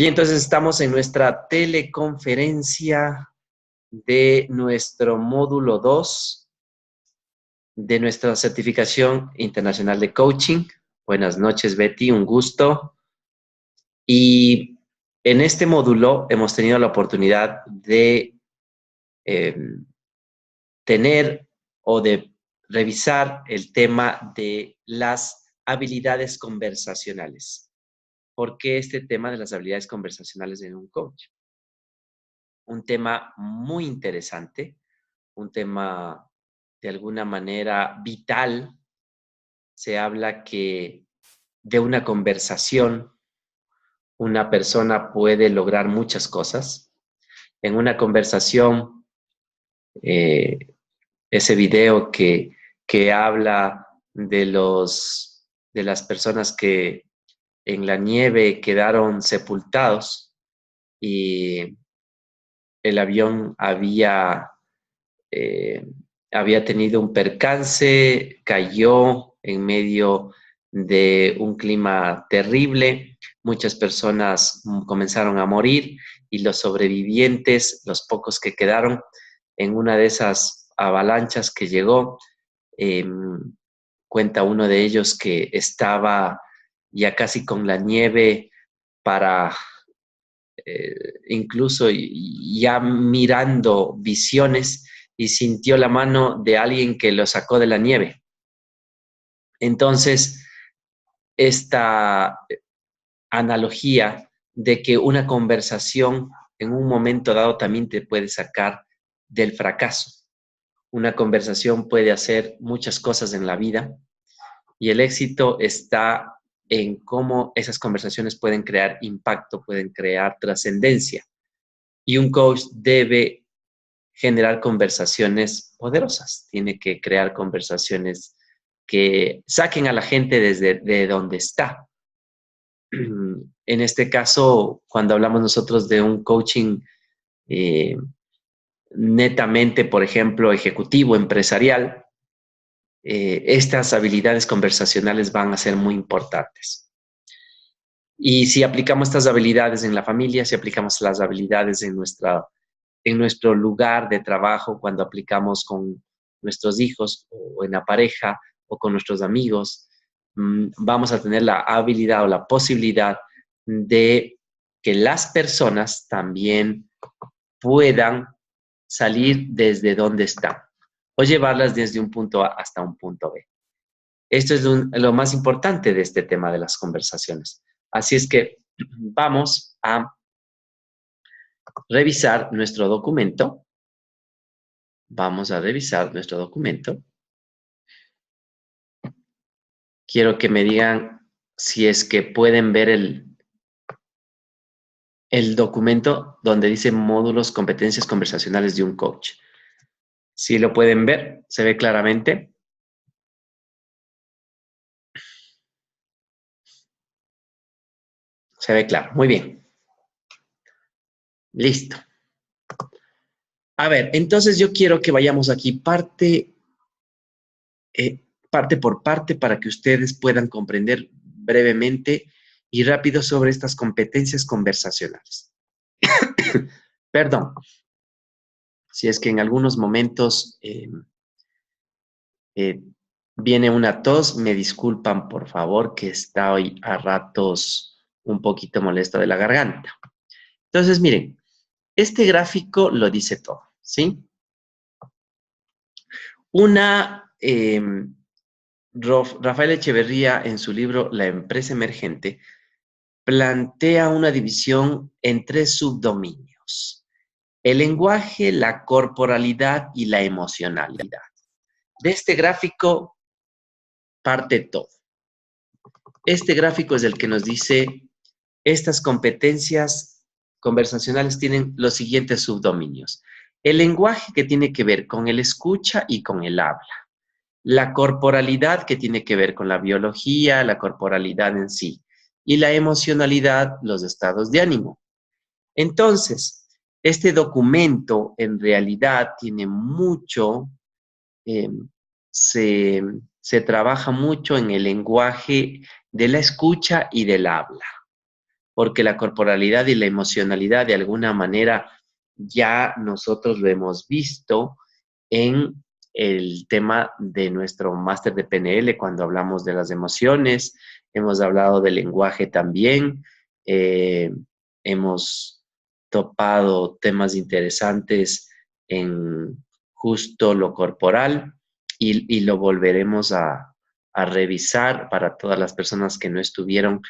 Bien, entonces estamos en nuestra teleconferencia de nuestro módulo 2 de nuestra certificación internacional de coaching. Buenas noches, Betty, un gusto. Y en este módulo hemos tenido la oportunidad de eh, tener o de revisar el tema de las habilidades conversacionales. ¿Por qué este tema de las habilidades conversacionales en un coach? Un tema muy interesante, un tema de alguna manera vital. Se habla que de una conversación una persona puede lograr muchas cosas. En una conversación, eh, ese video que habla de las personas que en la nieve quedaron sepultados y el avión eh, había tenido un percance, cayó en medio de un clima terrible, muchas personas comenzaron a morir y los sobrevivientes, los pocos que quedaron en una de esas avalanchas que llegó, eh, cuenta uno de ellos que estaba ya casi con la nieve para incluso ya mirando visiones y sintió la mano de alguien que lo sacó de la nieve. Entonces, esta analogía de que una conversación en un momento dado también te puede sacar del fracaso. Una conversación puede hacer muchas cosas en la vida y el éxito está en cómo esas conversaciones pueden crear impacto, pueden crear trascendencia. Y un coach debe generar conversaciones poderosas, tiene que crear conversaciones que saquen a la gente desde de donde está. En este caso, cuando hablamos nosotros de un coaching eh, netamente, por ejemplo, ejecutivo, empresarial, estas habilidades conversacionales van a ser muy importantes. Y si aplicamos estas habilidades en la familia, si aplicamos las habilidades en nuestro lugar de trabajo, cuando aplicamos con nuestros hijos o en la pareja o con nuestros amigos, vamos a tener la habilidad o la posibilidad de que las personas también puedan salir desde donde están o llevarlas desde un punto A hasta un punto B. Esto es lo más importante de este tema de las conversaciones. Así es que vamos a revisar nuestro documento. Vamos a revisar nuestro documento. Quiero que me digan si es que pueden ver el documento donde dice módulos, competencias conversacionales de un coach. Si lo pueden ver, se ve claramente. Se ve claro. Muy bien. Listo. A ver, entonces yo quiero que vayamos aquí parte por parte para que ustedes puedan comprender brevemente y rápido sobre estas competencias conversacionales. Perdón, si es que en algunos momentos viene una tos, me disculpan por favor que está hoy a ratos un poquito molesto de la garganta. Entonces, miren, este gráfico lo dice todo, ¿sí? Rafael Echeverría, en su libro La empresa emergente, plantea una división en 3 subdominios: el lenguaje, la corporalidad y la emocionalidad. De este gráfico parte todo. Este gráfico es el que nos dice, estas competencias conversacionales tienen los siguientes subdominios: el lenguaje, que tiene que ver con el escucha y con el habla; la corporalidad, que tiene que ver con la biología, la corporalidad en sí; y la emocionalidad, los estados de ánimo. Entonces, este documento en realidad tiene mucho, eh, se, se trabaja mucho en el lenguaje de la escucha y del habla. porque la corporalidad y la emocionalidad de alguna manera ya nosotros lo hemos visto en el tema de nuestro máster de PNL cuando hablamos de las emociones, hemos hablado del lenguaje también, eh, hemos topado temas interesantes en justo lo corporal y lo volveremos a revisar para todas las personas que no estuvieron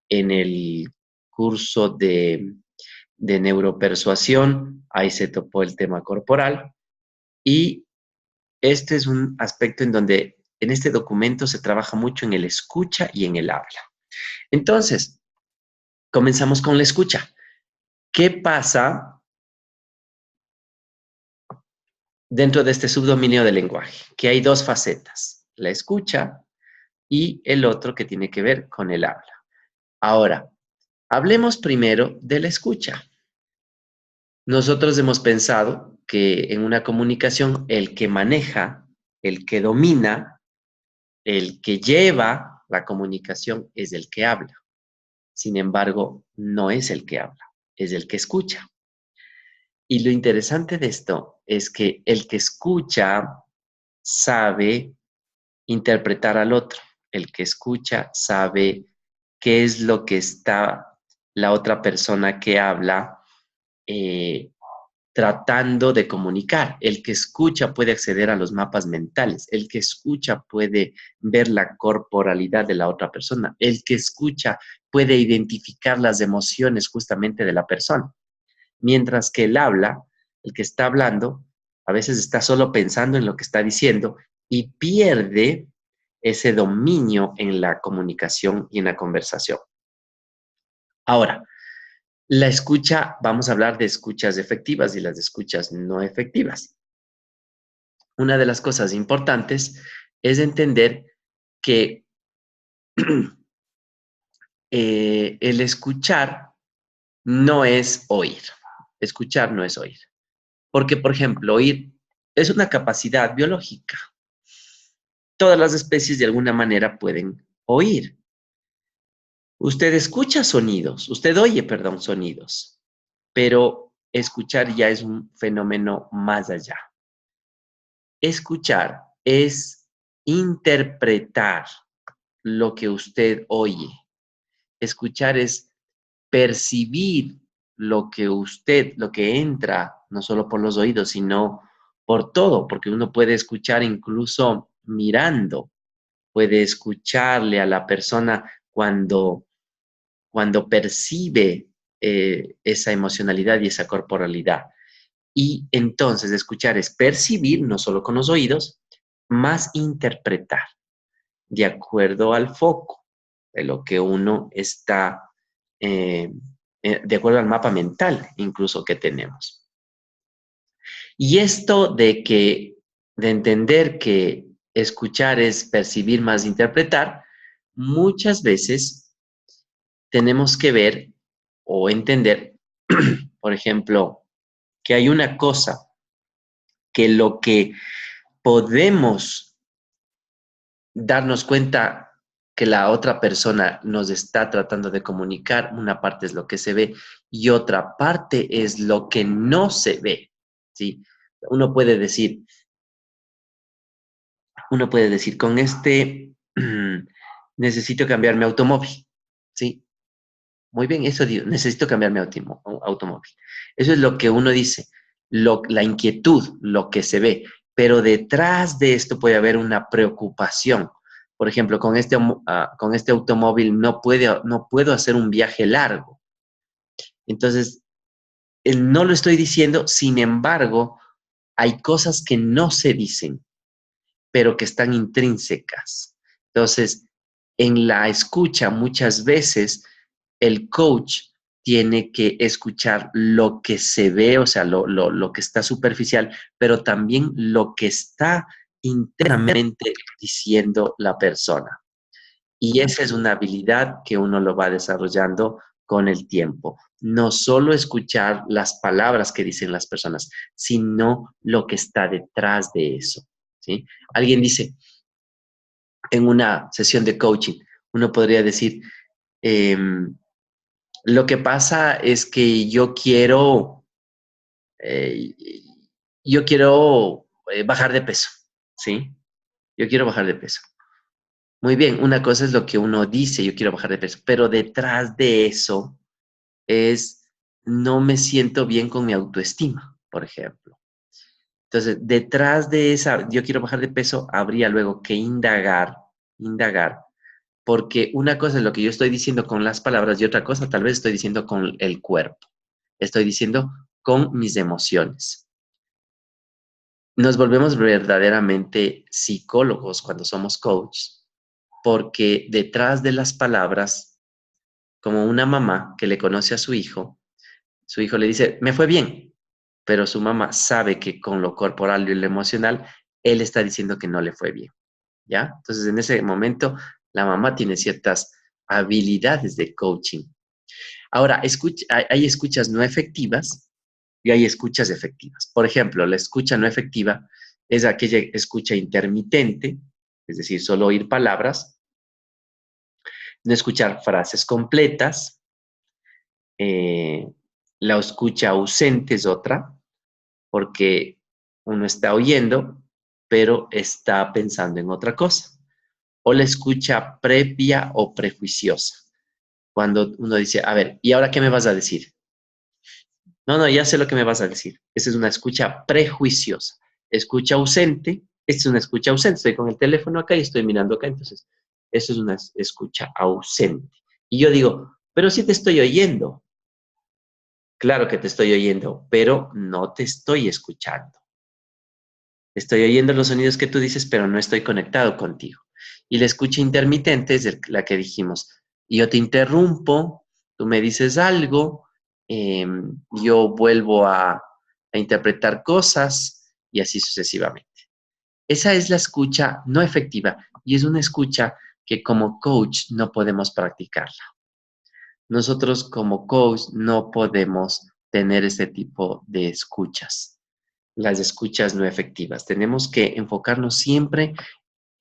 en el curso de neuropersuasión, ahí se topó el tema corporal y este es un aspecto en donde en este documento se trabaja mucho en el escucha y en el habla. Entonces, comenzamos con la escucha. ¿Qué pasa dentro de este subdominio del lenguaje? Que hay dos facetas, la escucha y el otro que tiene que ver con el habla. Ahora, hablemos primero de la escucha. Nosotros hemos pensado que en una comunicación el que maneja, el que domina, el que lleva la comunicación es el que habla. Sin embargo, no es el que habla, es el que escucha. Y lo interesante de esto es que el que escucha sabe interpretar al otro. El que escucha sabe qué es lo que está la otra persona que habla eh, tratando de comunicar. El que escucha puede acceder a los mapas mentales. El que escucha puede ver la corporalidad de la otra persona. El que escucha puede identificar las emociones justamente de la persona. Mientras que el que está hablando, a veces está solo pensando en lo que está diciendo y pierde ese dominio en la comunicación y en la conversación. Ahora, la escucha, vamos a hablar de escuchas efectivas y las escuchas no efectivas. Una de las cosas importantes es entender que el escuchar no es oír. Escuchar no es oír. Porque, por ejemplo, oír es una capacidad biológica. Todas las especies de alguna manera pueden oír. Usted escucha sonidos, usted oye, perdón, sonidos, pero escuchar ya es un fenómeno más allá. Escuchar es interpretar lo que usted oye. Escuchar es percibir lo que entra, no solo por los oídos, sino por todo, porque uno puede escuchar incluso mirando, puede escucharle a la persona cuando percibe esa emocionalidad y esa corporalidad. Y entonces escuchar es percibir, no solo con los oídos, más interpretar, de acuerdo al foco de lo que uno está, eh, de acuerdo al mapa mental incluso que tenemos. Y esto de entender que escuchar es percibir más interpretar, muchas veces tenemos que ver o entender, por ejemplo, que hay una cosa que lo que podemos darnos cuenta que la otra persona nos está tratando de comunicar, una parte es lo que se ve y otra parte es lo que no se ve, ¿sí? Uno puede decir, con este necesito cambiar mi automóvil, ¿sí? Muy bien, eso digo, necesito cambiar mi automóvil. Eso es lo que uno dice, la inquietud, lo que se ve. Pero detrás de esto puede haber una preocupación. Por ejemplo, con este automóvil no puedo hacer un viaje largo. Entonces, no lo estoy diciendo, sin embargo, hay cosas que no se dicen, pero que están intrínsecas. Entonces, en la escucha muchas veces el coach tiene que escuchar lo que se ve, o sea, lo que está superficial, pero también lo que está internamente diciendo la persona. Y esa es una habilidad que uno lo va desarrollando con el tiempo. No solo escuchar las palabras que dicen las personas, sino lo que está detrás de eso, ¿sí? Alguien dice en una sesión de coaching, uno podría decir, Lo que pasa es que eh, yo quiero bajar de peso, ¿sí? Yo quiero bajar de peso. Muy bien, una cosa es lo que uno dice, yo quiero bajar de peso, pero detrás de eso es, no me siento bien con mi autoestima, por ejemplo. Entonces, detrás de esa, yo quiero bajar de peso, habría luego que indagar, porque una cosa es lo que yo estoy diciendo con las palabras y otra cosa tal vez estoy diciendo con el cuerpo, estoy diciendo con mis emociones. Nos volvemos verdaderamente psicólogos cuando somos coaches, porque detrás de las palabras, como una mamá que le conoce a su hijo le dice, me fue bien, pero su mamá sabe que con lo corporal y lo emocional, él está diciendo que no le fue bien, ¿ya? Entonces, en ese momento, la mamá tiene ciertas habilidades de coaching. Ahora, hay escuchas no efectivas y hay escuchas efectivas. Por ejemplo, la escucha no efectiva es aquella escucha intermitente, es decir, solo oír palabras, no escuchar frases completas. eh, la escucha ausente es otra, porque uno está oyendo, pero está pensando en otra cosa. O la escucha previa o prejuiciosa, cuando uno dice, a ver, ¿y ahora qué me vas a decir? No, no, ya sé lo que me vas a decir. Esa es una escucha prejuiciosa. Escucha ausente, esta es una escucha ausente. Estoy con el teléfono acá y estoy mirando acá, entonces, eso es una escucha ausente. Y yo digo, pero sí te estoy oyendo. Claro que te estoy oyendo, pero no te estoy escuchando. Estoy oyendo los sonidos que tú dices, pero no estoy conectado contigo. Y la escucha intermitente es la que dijimos. Y yo te interrumpo, tú me dices algo, yo vuelvo a interpretar cosas y así sucesivamente. Esa es la escucha no efectiva y es una escucha que como coach no podemos practicarla. Nosotros como coach no podemos tener ese tipo de escuchas, las escuchas no efectivas. Tenemos que enfocarnos siempre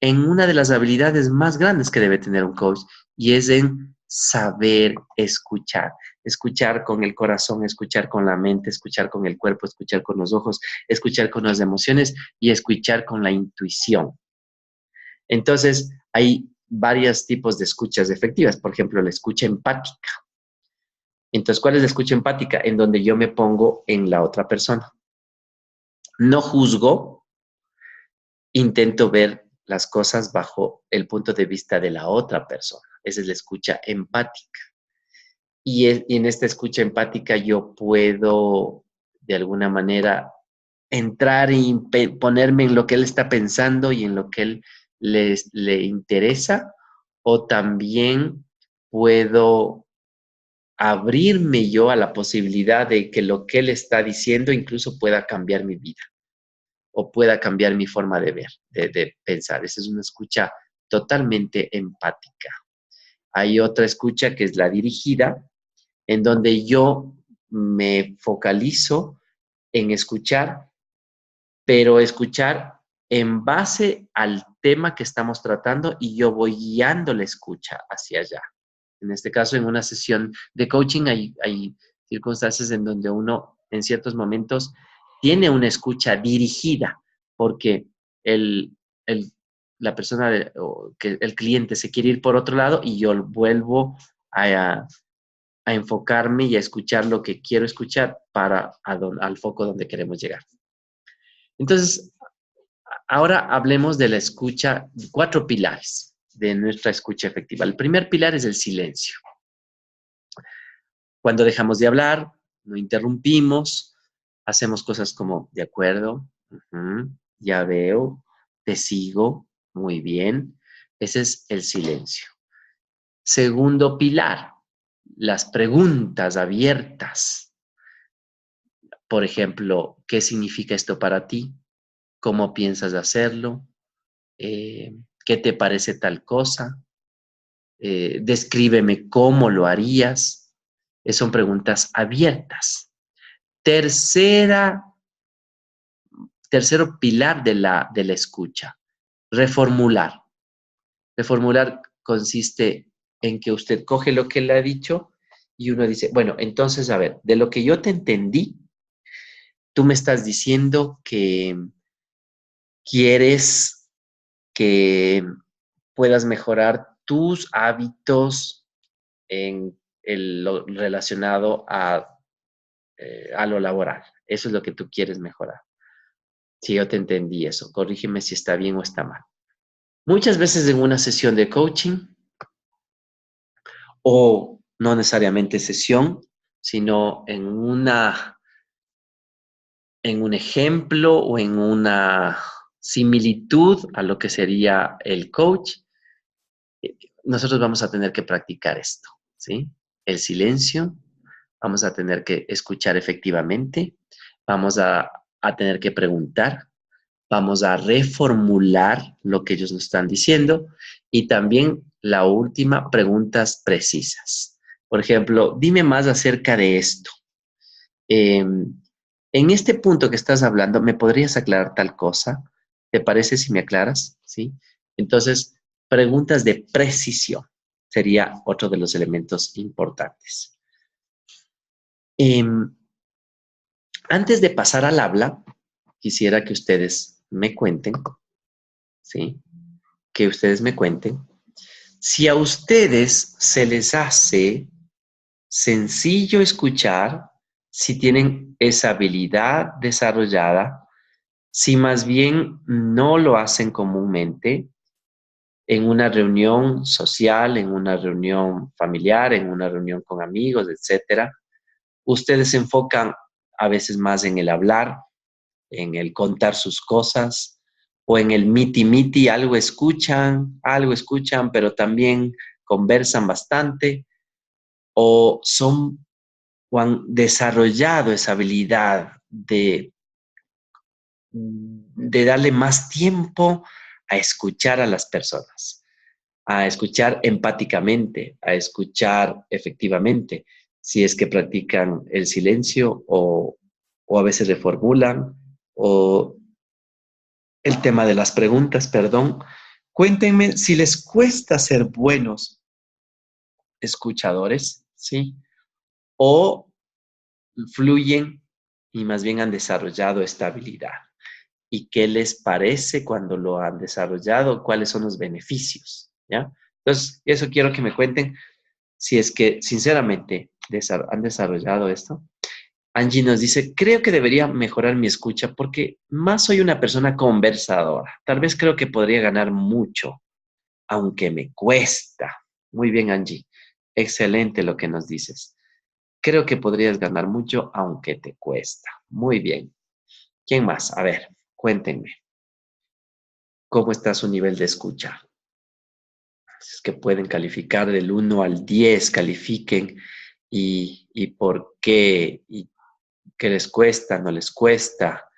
en una de las habilidades más grandes que debe tener un coach y es en saber escuchar. Escuchar con el corazón, escuchar con la mente, escuchar con el cuerpo, escuchar con los ojos, escuchar con las emociones y escuchar con la intuición. Entonces, hay varios tipos de escuchas efectivas. Por ejemplo, la escucha empática. Entonces, ¿cuál es la escucha empática? En donde yo me pongo en la otra persona. No juzgo, intento ver las cosas bajo el punto de vista de la otra persona. Esa es la escucha empática. Y en esta escucha empática yo puedo, de alguna manera, entrar y ponerme en lo que él está pensando y en lo que él le interesa, o también puedo abrirme yo a la posibilidad de que lo que él está diciendo incluso pueda cambiar mi vida o pueda cambiar mi forma de ver, de pensar. Esa es una escucha totalmente empática. Hay otra escucha que es la dirigida, en donde yo me focalizo en escuchar, pero escuchar en base al tema que estamos tratando y yo voy guiando la escucha hacia allá. En este caso, en una sesión de coaching hay circunstancias en donde uno en ciertos momentos tiene una escucha dirigida porque el, el, la persona, o que el cliente se quiere ir por otro lado y yo vuelvo a enfocarme y a escuchar lo que quiero escuchar para al foco donde queremos llegar. Entonces, ahora hablemos de la escucha, cuatro pilares de nuestra escucha efectiva. El primer pilar es el silencio. Cuando dejamos de hablar, no interrumpimos, hacemos cosas como, de acuerdo, ya veo, te sigo, muy bien. Ese es el silencio. Segundo pilar, las preguntas abiertas. Por ejemplo, ¿qué significa esto para ti? ¿Cómo piensas hacerlo? ¿Qué te parece tal cosa? Descríbeme cómo lo harías. Son preguntas abiertas. Tercera, tercero pilar de la escucha, reformular. Reformular consiste en que usted coge lo que le ha dicho y uno dice, bueno, entonces, a ver, de lo que yo te entendí, tú me estás diciendo que quieres que puedas mejorar tus hábitos en lo relacionado a lo laboral. Eso es lo que tú quieres mejorar. Si yo te entendí eso, corrígeme si está bien o está mal. Muchas veces en una sesión de coaching, o no necesariamente sesión, sino en un ejemplo o en una similitud a lo que sería el coach, nosotros vamos a tener que practicar esto, ¿sí? El silencio, vamos a tener que escuchar efectivamente, vamos a tener que preguntar, vamos a reformular lo que ellos nos están diciendo y también la última, preguntas precisas. Por ejemplo, dime más acerca de esto. En este punto que estás hablando, ¿me podrías aclarar tal cosa? ¿Te parece si me aclaras? ¿Sí? Entonces, preguntas de precisión sería otro de los elementos importantes. Em, Antes de pasar al habla, quisiera que ustedes me cuenten, ¿sí? Que ustedes me cuenten si a ustedes se les hace sencillo escuchar, si tienen esa habilidad desarrollada, si más bien no lo hacen comúnmente en una reunión social, en una reunión familiar, en una reunión con amigos, etcétera. Ustedes se enfocan a veces más en el hablar, en el contar sus cosas, o en el miti-miti, algo escuchan, pero también conversan bastante, o han desarrollado esa habilidad de darle más tiempo a escuchar a las personas, a escuchar empáticamente, a escuchar efectivamente, si es que practican el silencio o a veces reformulan, o el tema de las preguntas, perdón. Cuéntenme si les cuesta ser buenos escuchadores, ¿sí? O fluyen y más bien han desarrollado esta habilidad. ¿Y qué les parece cuando lo han desarrollado? ¿Cuáles son los beneficios? ¿Ya? Entonces, eso quiero que me cuenten si es que sinceramente han desarrollado esto. Angie nos dice, creo que debería mejorar mi escucha porque más soy una persona conversadora. Tal vez creo que podría ganar mucho, aunque me cuesta. Muy bien, Angie. Excelente lo que nos dices. Creo que podrías ganar mucho, aunque te cuesta. Muy bien. ¿Quién más? A ver, cuéntenme. ¿Cómo está su nivel de escucha? Es que pueden calificar del 1 al 10, califiquen y por qué, y qué les cuesta, no les cuesta,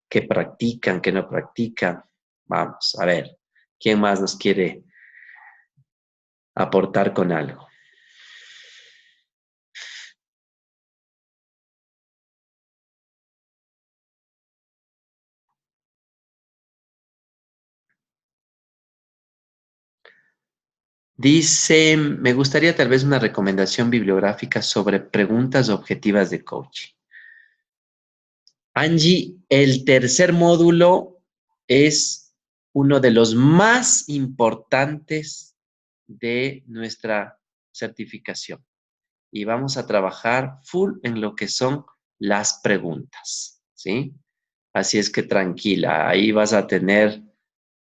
qué practican, qué no practican. Vamos, a ver, ¿quién más nos quiere aportar con algo? Dice, me gustaría tal vez una recomendación bibliográfica sobre preguntas objetivas de coaching. Angie, el tercer módulo es uno de los más importantes de nuestra certificación y vamos a trabajar full en lo que son las preguntas, ¿sí? Así es que tranquila, ahí vas a tener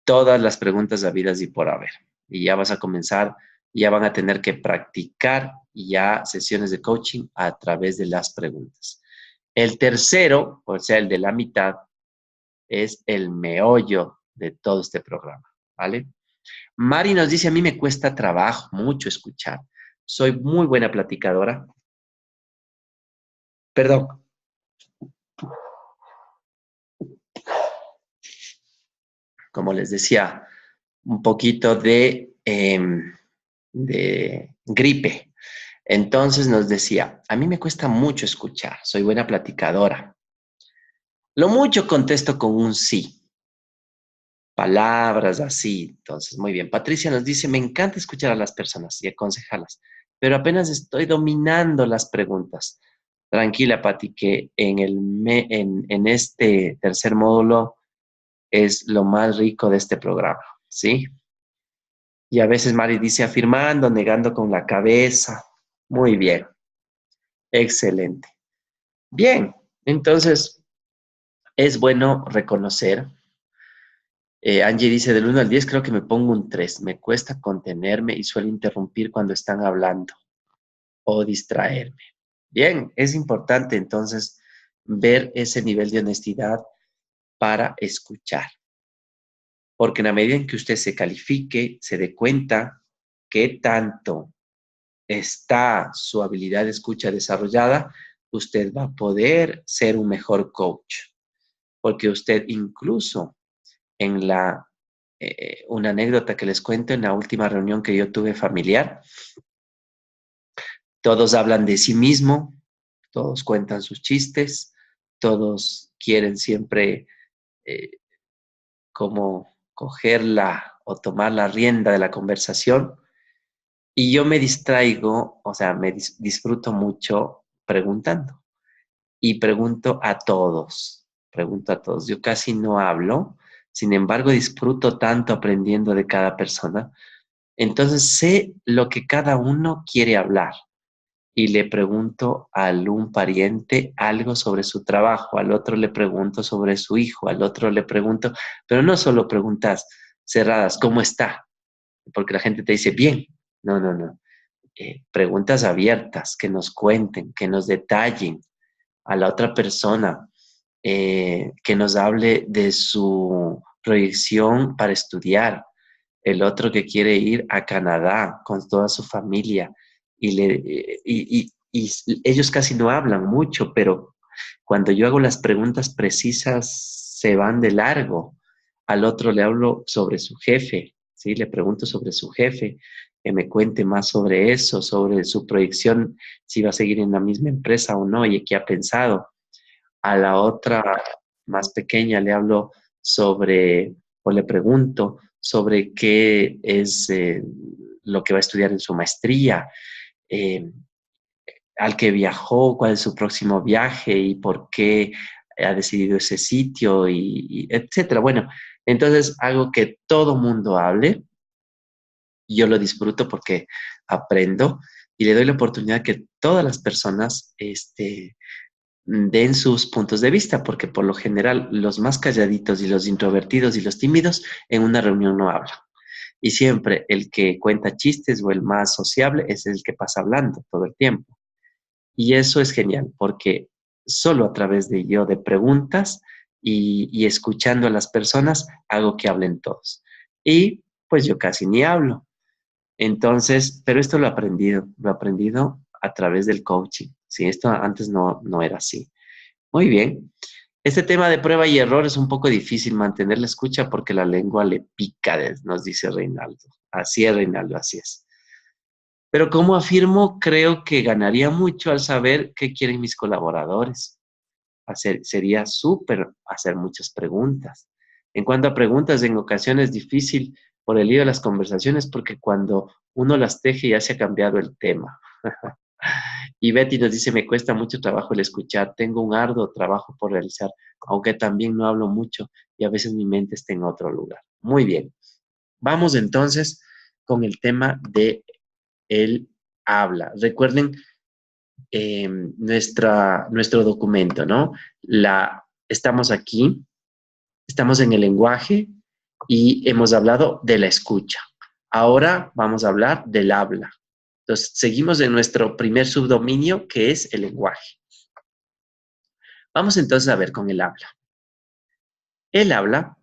todas las preguntas habidas y por haber. Y ya vas a comenzar, ya van a tener que practicar ya sesiones de coaching a través de las preguntas. El tercero, o sea, el de la mitad, es el meollo de todo este programa, ¿vale? Mari nos dice, a mí me cuesta trabajo, mucho escuchar. Soy muy buena platicadora. Perdón, como les decía, un poquito de gripe. Entonces nos decía, a mí me cuesta mucho escuchar, soy buena platicadora. Lo mucho contesto con un sí, palabras así. Entonces, muy bien. Patricia nos dice, me encanta escuchar a las personas y aconsejarlas. pero apenas estoy dominando las preguntas. Tranquila, Pati, que en este tercer módulo es lo más rico de este programa, ¿sí? Y a veces Mari dice afirmando, negando con la cabeza. Muy bien, excelente. Bien, entonces es bueno reconocer. Angie dice, del 1 al 10 creo que me pongo un 3. Me cuesta contenerme y suelo interrumpir cuando están hablando o distraerme. Bien, es importante entonces ver ese nivel de honestidad para escuchar. Porque en la medida en que usted se califique, se dé cuenta qué tanto está su habilidad de escucha desarrollada, usted va a poder ser un mejor coach. Porque usted incluso en una anécdota que les cuento en la última reunión que yo tuve familiar, todos hablan de sí mismo, todos cuentan sus chistes, todos quieren siempre eh, como cogerla o tomar la rienda de la conversación. Y yo me distraigo, o sea, disfruto mucho preguntando. Y pregunto a todos. Yo casi no hablo, sin embargo, disfruto tanto aprendiendo de cada persona. Entonces sé lo que cada uno quiere hablar y le pregunto a un pariente algo sobre su trabajo, al otro le pregunto sobre su hijo, al otro le pregunto, pero no solo preguntas cerradas, ¿cómo está? Porque la gente te dice, bien. No, no, no. Preguntas abiertas, que nos cuenten, que nos detallen a la otra persona, que nos hable de su proyección para estudiar, el otro que quiere ir a Canadá con toda su familia y ellos casi no hablan mucho, pero cuando yo hago las preguntas precisas se van de largo. Al otro le hablo sobre su jefe, ¿sí? Le pregunto sobre su jefe, que me cuente más sobre eso, sobre su proyección, si va a seguir en la misma empresa o no y qué ha pensado. A la otra más pequeña le hablo sobre, o le pregunto sobre qué es lo que va a estudiar en su maestría, eh, al que viajó, cuál es su próximo viaje y por qué ha decidido ese sitio, y etcétera. Bueno, entonces hago que todo mundo hable, y yo lo disfruto porque aprendo y le doy la oportunidad que todas las personas den sus puntos de vista, porque por lo general los más calladitos y los introvertidos y los tímidos en una reunión no hablan. Y siempre el que cuenta chistes o el más sociable es el que pasa hablando todo el tiempo. Y eso es genial, porque solo a través de preguntas y escuchando a las personas hago que hablen todos. Y pues yo casi ni hablo. Entonces, pero esto lo he aprendido a través del coaching. Sí, esto antes no era así. Muy bien. Este tema de prueba y error es un poco difícil mantener la escucha porque la lengua le pica, nos dice Reinaldo. Así es, Reinaldo, así es. Pero como afirmo, creo que ganaría mucho al saber qué quieren mis colaboradores. Sería súper hacer muchas preguntas. En cuanto a preguntas, en ocasiones es difícil por el lío de las conversaciones porque cuando uno las teje ya se ha cambiado el tema. Y Betty nos dice, me cuesta mucho trabajo el escuchar, tengo un arduo trabajo por realizar, aunque también no hablo mucho y a veces mi mente está en otro lugar. Muy bien, vamos entonces con el tema de el habla. Recuerden nuestro documento, ¿no? Estamos aquí, estamos en el lenguaje y hemos hablado de la escucha. Ahora vamos a hablar del habla. Entonces, seguimos en nuestro primer subdominio, que es el lenguaje. Vamos entonces a ver con el habla. El habla,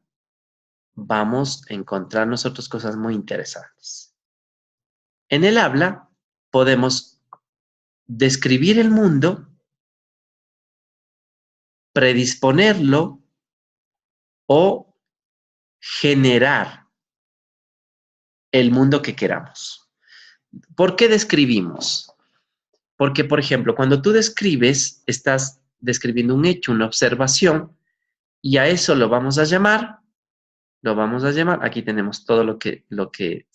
vamos a encontrar nosotros cosas muy interesantes. En el habla podemos describir el mundo, predisponerlo o generar el mundo que queramos. ¿Por qué describimos? Porque, por ejemplo, cuando tú describes, estás describiendo un hecho, una observación, y a eso aquí tenemos todo lo que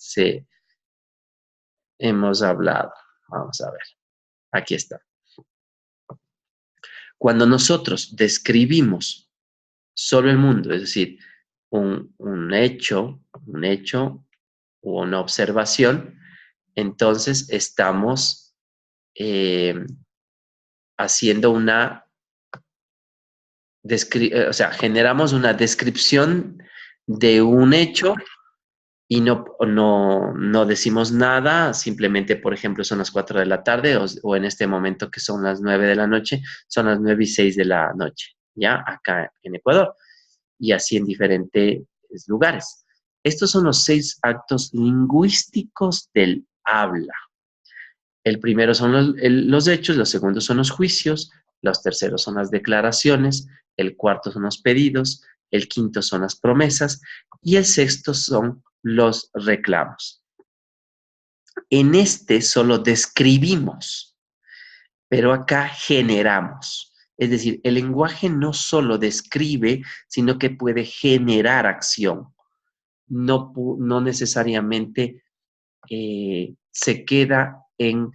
hemos hablado. Vamos a ver. Aquí está. Cuando nosotros describimos solo el mundo, es decir, un hecho o una observación, entonces estamos haciendo o sea, generamos una descripción de un hecho y no decimos nada, simplemente, por ejemplo, son las 4 de la tarde o en este momento que son las 9 de la noche, son las 9:06 de la noche, ¿ya? Acá en Ecuador y así en diferentes lugares. Estos son los 6 actos lingüísticos del habla. El primero son los hechos, los segundos son los juicios, los terceros son las declaraciones, el cuarto son los pedidos, el quinto son las promesas y el sexto son los reclamos. En este solo describimos, pero acá generamos. Es decir, el lenguaje no solo describe, sino que puede generar acción. No necesariamente se queda en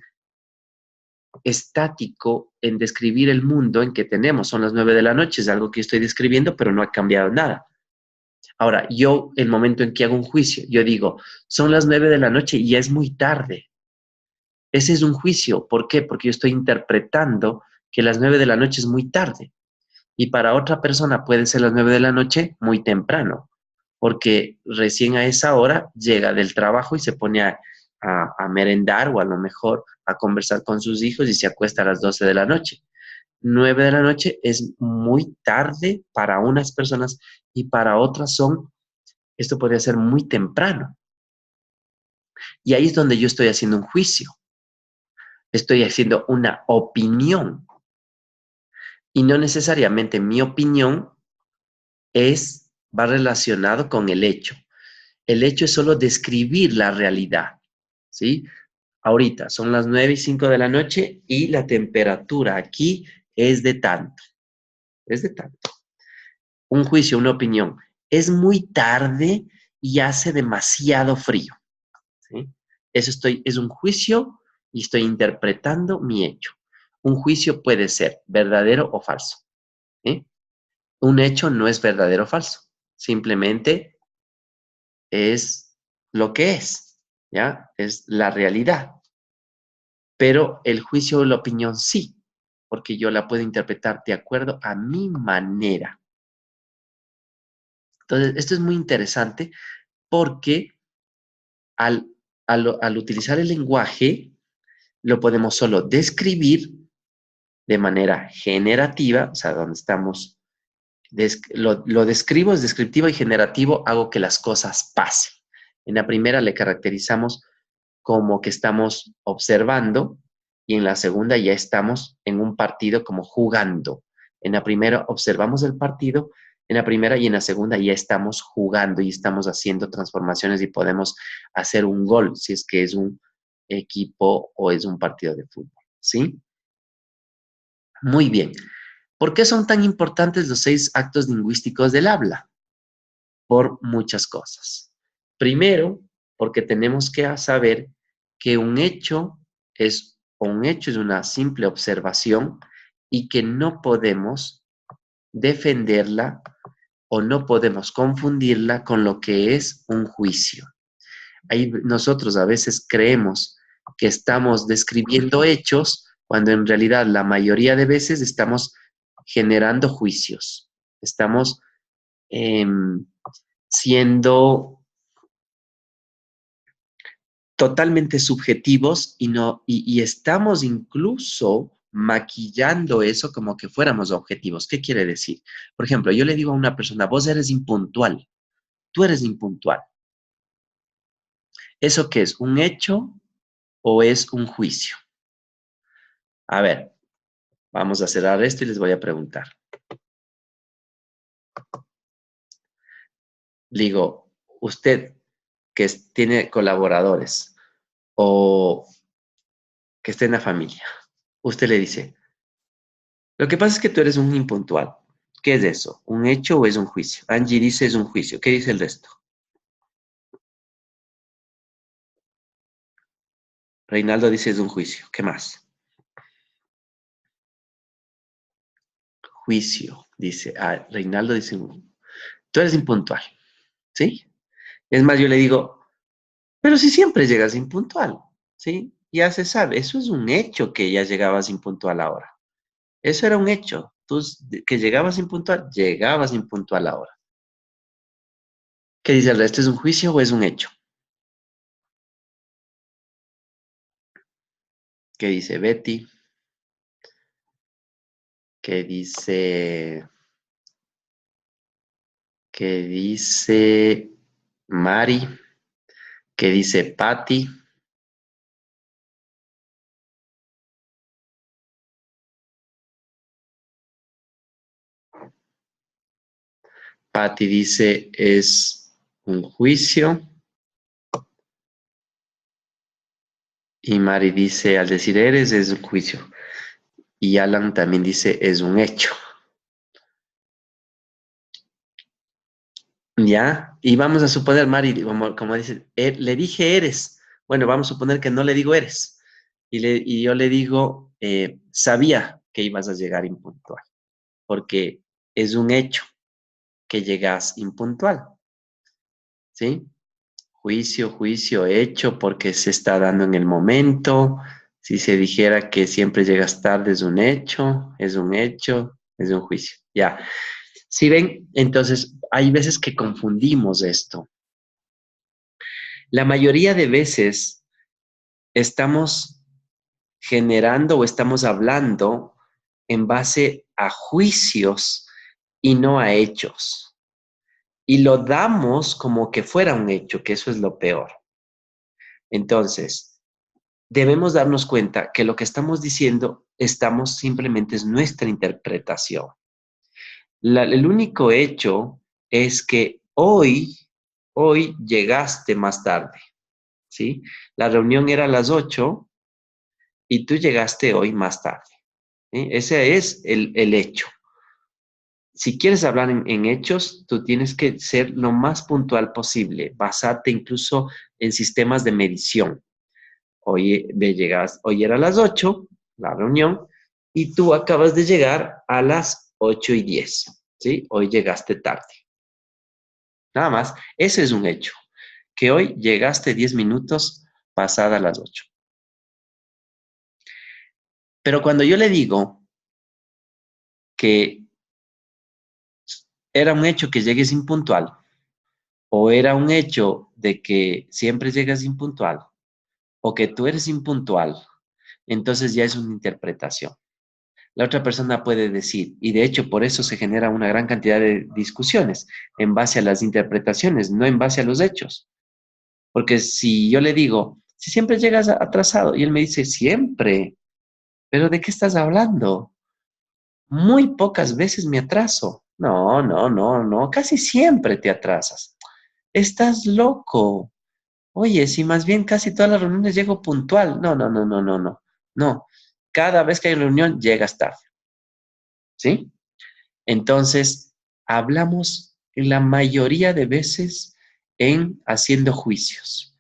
estático en describir el mundo en que tenemos. Son las 9 de la noche, es algo que estoy describiendo, pero no ha cambiado nada. Ahora, yo, el momento en que hago un juicio, yo digo, son las 9 de la noche y ya es muy tarde. Ese es un juicio. ¿Por qué? Porque yo estoy interpretando que las 9 de la noche es muy tarde. Y para otra persona puede ser las 9 de la noche muy temprano, porque recién a esa hora llega del trabajo y se pone a merendar o a lo mejor a conversar con sus hijos y se acuesta a las 12 de la noche. 9 de la noche es muy tarde para unas personas y para otras esto podría ser muy temprano. Y ahí es donde yo estoy haciendo un juicio, estoy haciendo una opinión. Y no necesariamente mi opinión va relacionado con el hecho. El hecho es solo describir la realidad, ¿sí? Ahorita son las 9:05 de la noche y la temperatura aquí es de tanto, es de tanto. Un juicio, una opinión. Es muy tarde y hace demasiado frío, ¿sí? Es un juicio y estoy interpretando mi hecho. Un juicio puede ser verdadero o falso, ¿sí? Un hecho no es verdadero o falso, simplemente es lo que es, ¿ya? Es la realidad. Pero el juicio o la opinión sí, porque yo la puedo interpretar de acuerdo a mi manera. Entonces, esto es muy interesante porque al utilizar el lenguaje, lo podemos solo describir de manera generativa, o sea, donde estamos, lo describo, es descriptivo y generativo, hago que las cosas pasen. En la primera le caracterizamos como que estamos observando y en la segunda ya estamos en un partido como jugando. En la primera observamos el partido, en la primera y en la segunda ya estamos jugando y estamos haciendo transformaciones y podemos hacer un gol si es que es un equipo o es un partido de fútbol, ¿sí? Muy bien. ¿Por qué son tan importantes los 6 actos lingüísticos del habla? Por muchas cosas. Primero, porque tenemos que saber que un hecho es una simple observación y que no podemos defenderla o no podemos confundirla con lo que es un juicio. Ahí nosotros a veces creemos que estamos describiendo hechos cuando en realidad la mayoría de veces estamos generando juicios. Estamos eh, siendo totalmente subjetivos y estamos incluso maquillando eso como que fuéramos objetivos. ¿Qué quiere decir? Por ejemplo, yo le digo a una persona, vos eres impuntual, tú eres impuntual. ¿Eso qué es? ¿Un hecho o es un juicio? A ver, vamos a cerrar esto y les voy a preguntar. Digo, usted tiene colaboradores o que esté en la familia, usted le dice, lo que pasa es que tú eres un impuntual. ¿Qué es eso? ¿Un hecho o es un juicio? Angie dice es un juicio. ¿Qué dice el resto? Reinaldo dice es un juicio. ¿Qué más? Juicio, dice. Ah, Reinaldo dice, tú eres impuntual, ¿sí? Es más, yo le digo, pero si siempre llegas impuntual, ¿sí? Ya se sabe, eso es un hecho que ya llegabas impuntual ahora. Eso era un hecho. Tú que llegabas impuntual ahora. ¿Qué dice el resto? ¿Es un juicio o es un hecho? ¿Qué dice Betty? ¿Qué dice, qué dice Mari? ¿Qué dice Patty? Patty dice es un juicio y Mari dice al decir eres es un juicio y Alan también dice es un hecho. ¿Ya? Y vamos a suponer, Mari, como dice, le dije eres. Bueno, vamos a suponer que no le digo eres. Y yo le digo, sabía que ibas a llegar impuntual, porque es un hecho que llegas impuntual, ¿sí? Juicio, juicio, hecho, porque se está dando en el momento. Si se dijera que siempre llegas tarde, es un hecho, es un hecho, es un juicio. Ya. Si ven, entonces hay veces que confundimos esto. La mayoría de veces estamos generando o estamos hablando en base a juicios y no a hechos. Y lo damos como que fuera un hecho, que eso es lo peor. Entonces, debemos darnos cuenta que lo que estamos diciendo, estamos simplemente es nuestra interpretación. El único hecho es que hoy llegaste más tarde, ¿sí? La reunión era a las 8 y tú llegaste hoy más tarde, ¿sí? Ese es el hecho. Si quieres hablar en hechos, tú tienes que ser lo más puntual posible, basarte incluso en sistemas de medición. Hoy era a las 8 la reunión, y tú acabas de llegar a las 8:10, ¿sí? Hoy llegaste tarde. Nada más, ese es un hecho, que hoy llegaste 10 minutos pasada las 8. Pero cuando yo le digo que era un hecho que llegues impuntual, o era un hecho de que siempre llegas impuntual, o que tú eres impuntual, entonces ya es una interpretación. La otra persona puede decir, y de hecho por eso se genera una gran cantidad de discusiones en base a las interpretaciones, no en base a los hechos. Porque si yo le digo, si siempre llegas atrasado, y él me dice, siempre, pero ¿de qué estás hablando? Muy pocas veces me atraso. No, no, no, no, casi siempre te atrasas. Estás loco. Oye, si más bien casi todas las reuniones llego puntual. No, no, no, no, no, no. No, cada vez que hay reunión llegas tarde, ¿sí? Entonces, hablamos la mayoría de veces en haciendo juicios.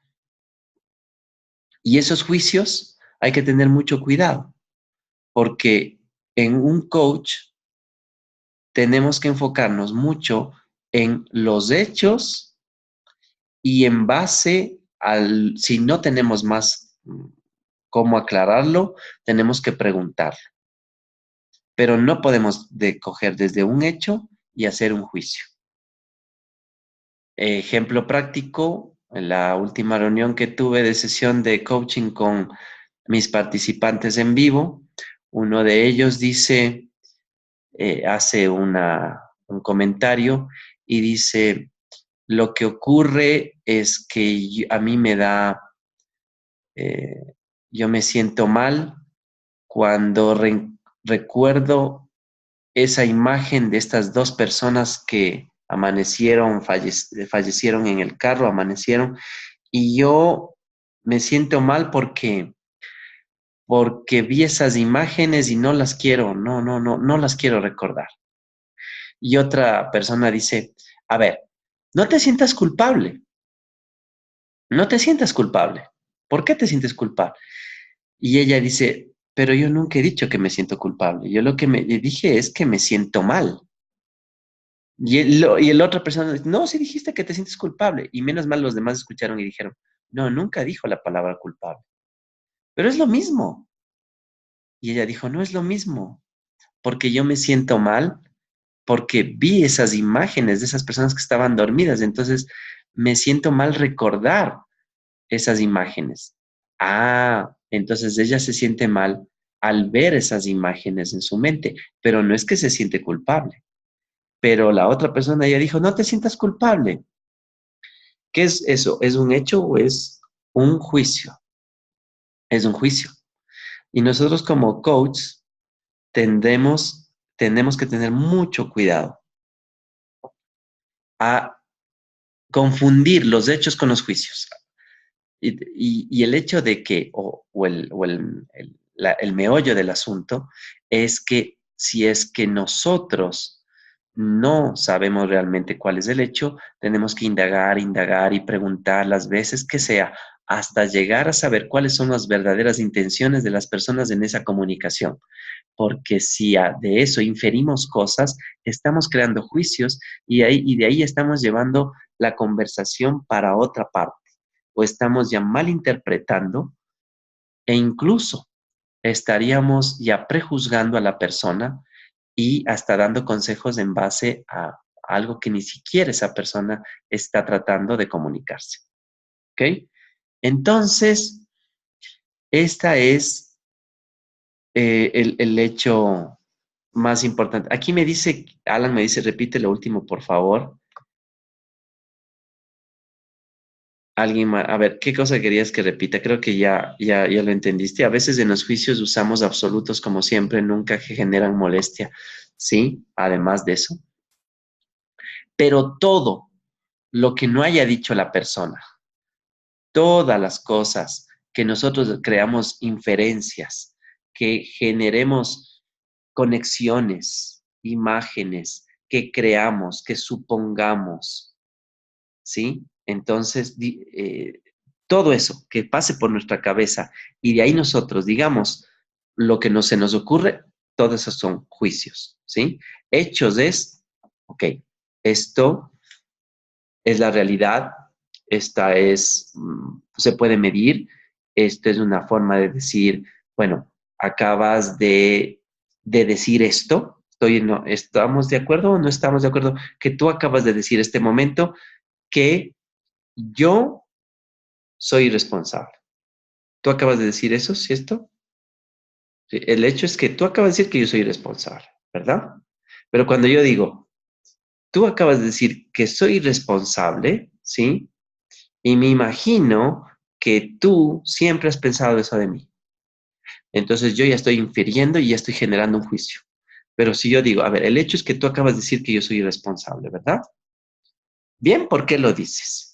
Y esos juicios hay que tener mucho cuidado, porque en un coach tenemos que enfocarnos mucho en los hechos y en base al, si no tenemos más cómo aclararlo, tenemos que preguntar. Pero no podemos coger desde un hecho y hacer un juicio. Ejemplo práctico, en la última reunión que tuve de sesión de coaching con mis participantes en vivo, uno de ellos dice, hace un comentario y dice, lo que ocurre es que a mí me da, eh, yo me siento mal cuando recuerdo esa imagen de estas dos personas que amanecieron, fallecieron en el carro, amanecieron, y yo me siento mal porque vi esas imágenes y no las quiero, no, no, no, no las quiero recordar. Y otra persona dice, a ver, no te sientas culpable, no te sientas culpable. ¿Por qué te sientes culpable? Y ella dice, pero yo nunca he dicho que me siento culpable. Yo lo que me dije es que me siento mal. Y el otra persona dice, no, sí dijiste que te sientes culpable. Y menos mal los demás escucharon y dijeron, no, nunca dijo la palabra culpable. Pero es lo mismo. Y ella dijo, no es lo mismo, porque yo me siento mal, porque vi esas imágenes de esas personas que estaban dormidas. Entonces, me siento mal recordar esas imágenes. Ah, entonces ella se siente mal al ver esas imágenes en su mente, pero no es que se siente culpable. Pero la otra persona ya dijo, no te sientas culpable. ¿Qué es eso? ¿Es un hecho o es un juicio? Es un juicio. Y nosotros como coach tenemos que tener mucho cuidado a confundir los hechos con los juicios. Y el hecho de que, el meollo del asunto, es que si es que nosotros no sabemos realmente cuál es el hecho, tenemos que indagar, indagar y preguntar las veces que sea hasta llegar a saber cuáles son las verdaderas intenciones de las personas en esa comunicación. Porque si de eso inferimos cosas, estamos creando juicios y de ahí estamos llevando la conversación para otra parte o estamos ya malinterpretando e incluso estaríamos ya prejuzgando a la persona y hasta dando consejos en base a algo que ni siquiera esa persona está tratando de comunicarse. ¿Ok? Entonces, esta es el hecho más importante. Aquí me dice, Alan me dice, repite lo último, por favor. Alguien más, a ver, ¿qué cosa querías que repita? Creo que ya lo entendiste. A veces en los juicios usamos absolutos como siempre, nunca que generan molestia, ¿sí? Además de eso. Pero todo lo que no haya dicho la persona, todas las cosas que nosotros creamos inferencias, que generemos conexiones, imágenes, que creamos, que supongamos, ¿sí? Entonces, todo eso que pase por nuestra cabeza y de ahí nosotros digamos lo que no se nos ocurre, todos esos son juicios, ¿sí? Hechos es, ok, esto es la realidad, esta es, se puede medir, esto es una forma de decir, bueno, acabas de decir esto, no, ¿estamos de acuerdo o no estamos de acuerdo? Que tú acabas de decir este momento que yo soy responsable. ¿Tú acabas de decir eso, cierto? Sí, el hecho es que tú acabas de decir que yo soy responsable, ¿verdad? Pero cuando yo digo, tú acabas de decir que soy responsable, ¿sí? Y me imagino que tú siempre has pensado eso de mí. Entonces yo ya estoy infiriendo y ya estoy generando un juicio. Pero si yo digo, a ver, el hecho es que tú acabas de decir que yo soy irresponsable, ¿verdad? Bien, ¿por qué lo dices?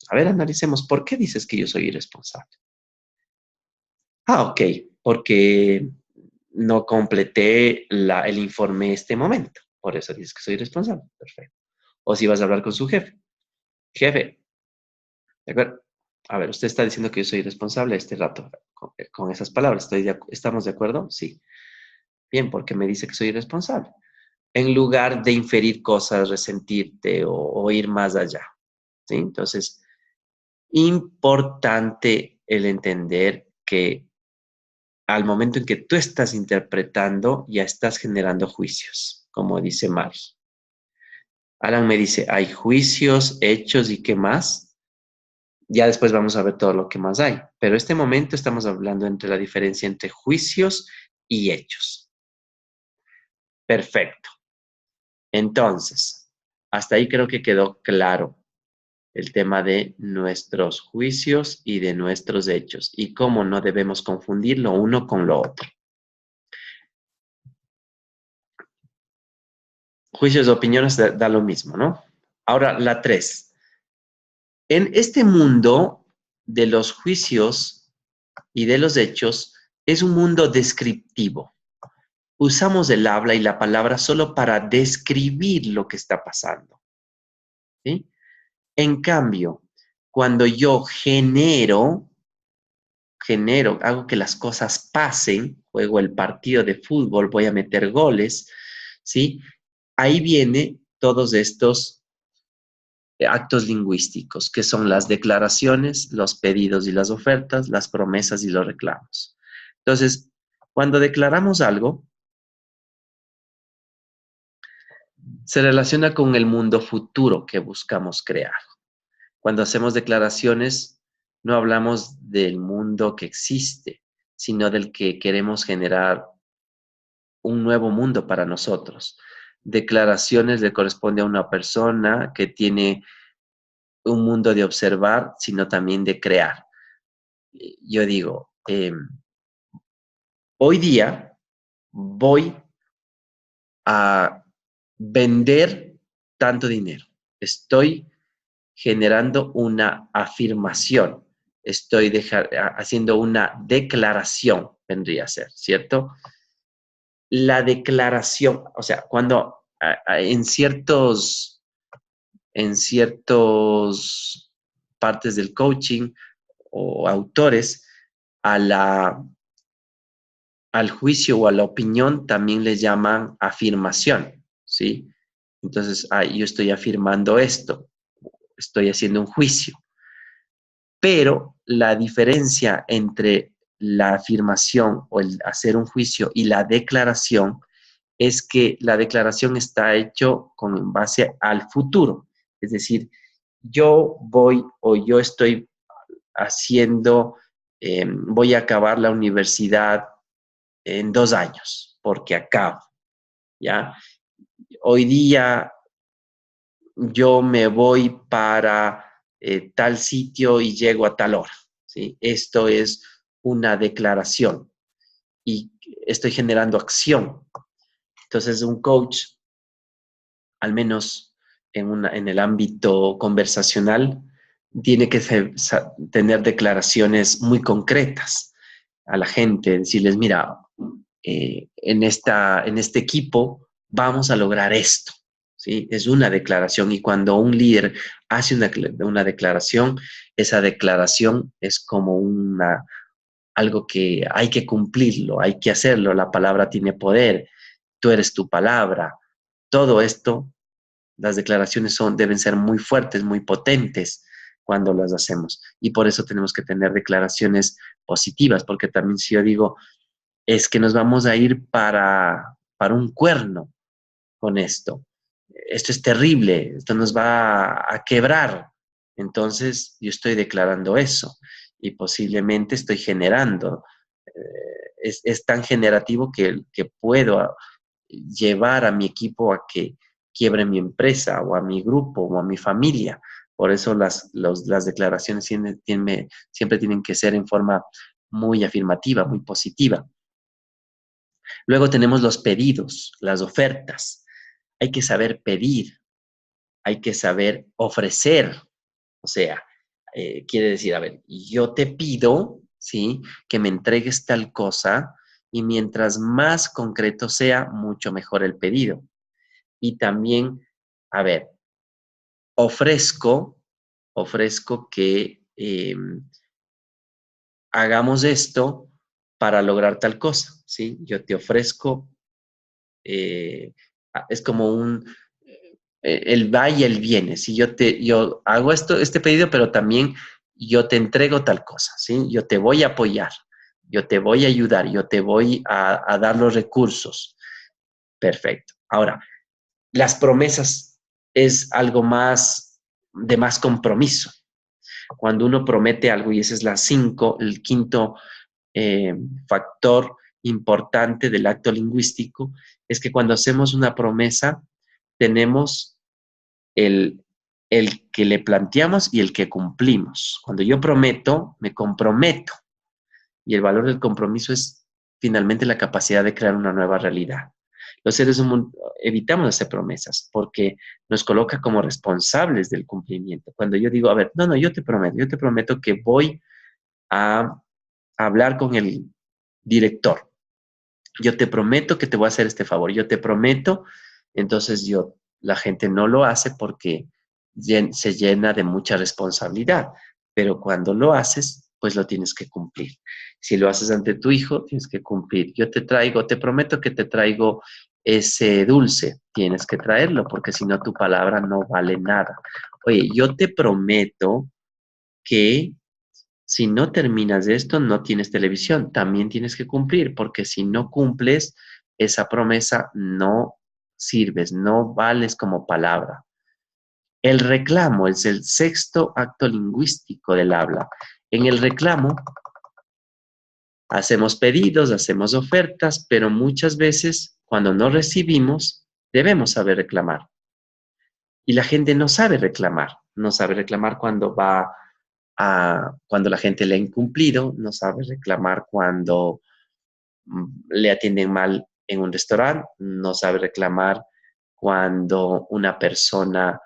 A ver, analicemos, ¿por qué dices que yo soy irresponsable? Ah, ok, porque no completé el informe este momento. Por eso dices que soy responsable. Perfecto. O si vas a hablar con su jefe. Jefe, ¿de acuerdo? A ver, usted está diciendo que yo soy responsable este rato con esas palabras. ¿Estamos de acuerdo? Sí. Bien, porque me dice que soy responsable. En lugar de inferir cosas, resentirte o ir más allá. ¿Sí? Entonces, importante el entender que al momento en que tú estás interpretando, ya estás generando juicios, como dice Mari. Alan me dice, hay juicios, hechos y qué más. Ya después vamos a ver todo lo que más hay. Pero en este momento estamos hablando entre la diferencia entre juicios y hechos. Perfecto. Entonces, hasta ahí creo que quedó claro el tema de nuestros juicios y de nuestros hechos y cómo no debemos confundir lo uno con lo otro. Juicios de opiniones da lo mismo, ¿no? Ahora, la 3. En este mundo de los juicios y de los hechos, es un mundo descriptivo. Usamos el habla y la palabra solo para describir lo que está pasando, ¿sí? En cambio, cuando yo genero, genero, hago que las cosas pasen, juego el partido de fútbol, voy a meter goles, ¿sí? Ahí viene todos estos actos lingüísticos, que son las declaraciones, los pedidos y las ofertas, las promesas y los reclamos. Entonces, cuando declaramos algo, se relaciona con el mundo futuro que buscamos crear. Cuando hacemos declaraciones, no hablamos del mundo que existe, sino del que queremos generar un nuevo mundo para nosotros. Declaraciones le corresponde a una persona que tiene un mundo de observar, sino también de crear. Yo digo, hoy día voy a vender tanto dinero. Estoy generando una afirmación. Estoy haciendo una declaración, vendría a ser, ¿cierto? La declaración, o sea, cuando en ciertos partes del coaching o autores, a al juicio o a la opinión también les llaman afirmación, ¿sí? Entonces, yo estoy afirmando esto, estoy haciendo un juicio. Pero la diferencia entre la afirmación o el hacer un juicio y la declaración es que la declaración está hecho con base al futuro. Es decir, yo voy o yo estoy haciendo, voy a acabar la universidad en 2 años, porque acabo, ¿ya? Hoy día yo me voy para tal sitio y llego a tal hora, ¿sí? Esto es una declaración y estoy generando acción. Entonces, un coach, al menos en el ámbito conversacional, tiene que tener declaraciones muy concretas a la gente, decirles, mira, en este equipo vamos a lograr esto, ¿sí? Es una declaración y cuando un líder hace una declaración, esa declaración es como algo que hay que cumplirlo, hay que hacerlo, la palabra tiene poder, tú eres tu palabra. Todo esto, las declaraciones deben ser muy fuertes, muy potentes cuando las hacemos. Y por eso tenemos que tener declaraciones positivas, porque también si yo digo, es que nos vamos a ir para un cuerno con esto. Esto es terrible, esto nos va a quebrar. Entonces, yo estoy declarando eso y posiblemente estoy generando. Es tan generativo que puedo llevar a mi equipo a que quiebre mi empresa o a mi grupo o a mi familia. Por eso las declaraciones siempre tienen que ser en forma muy afirmativa, muy positiva. Luego tenemos los pedidos, las ofertas. Hay que saber pedir, hay que saber ofrecer. O sea, quiere decir, a ver, yo te pido, ¿sí? Que me entregues tal cosa y mientras más concreto sea, mucho mejor el pedido. Y también, a ver, ofrezco, ofrezco que hagamos esto para lograr tal cosa, ¿sí? Yo te ofrezco eh, es como el va y el viene. Si yo hago este pedido, pero también yo te entrego tal cosa, ¿sí? Yo te voy a apoyar, yo te voy a ayudar, yo te voy a dar los recursos. Perfecto. Ahora, las promesas es algo de más compromiso. Cuando uno promete algo, y ese es el quinto eh, factor importante del acto lingüístico, es que cuando hacemos una promesa, tenemos el, el que le planteamos y el que cumplimos. Cuando yo prometo, me comprometo. Y el valor del compromiso es finalmente la capacidad de crear una nueva realidad. Los seres humanos evitamos hacer promesas porque nos coloca como responsables del cumplimiento. Cuando yo digo, a ver, no, yo te prometo que voy a hablar con el director. Yo te prometo que te voy a hacer este favor. Yo te prometo, entonces la gente no lo hace porque se llena de mucha responsabilidad. Pero cuando lo haces, pues lo tienes que cumplir. Si lo haces ante tu hijo, tienes que cumplir. Yo te prometo que te traigo ese dulce, tienes que traerlo, porque si no tu palabra no vale nada. Oye, yo te prometo que si no terminas esto, no tienes televisión. También tienes que cumplir, porque si no cumples esa promesa, no sirves, no vales como palabra. El reclamo es el sexto acto lingüístico del habla. En el reclamo hacemos pedidos, hacemos ofertas, pero muchas veces cuando no recibimos, debemos saber reclamar. Y la gente no sabe reclamar. No sabe reclamar cuando cuando la gente le ha incumplido, no sabe reclamar cuando le atienden mal en un restaurante, no sabe reclamar cuando una persona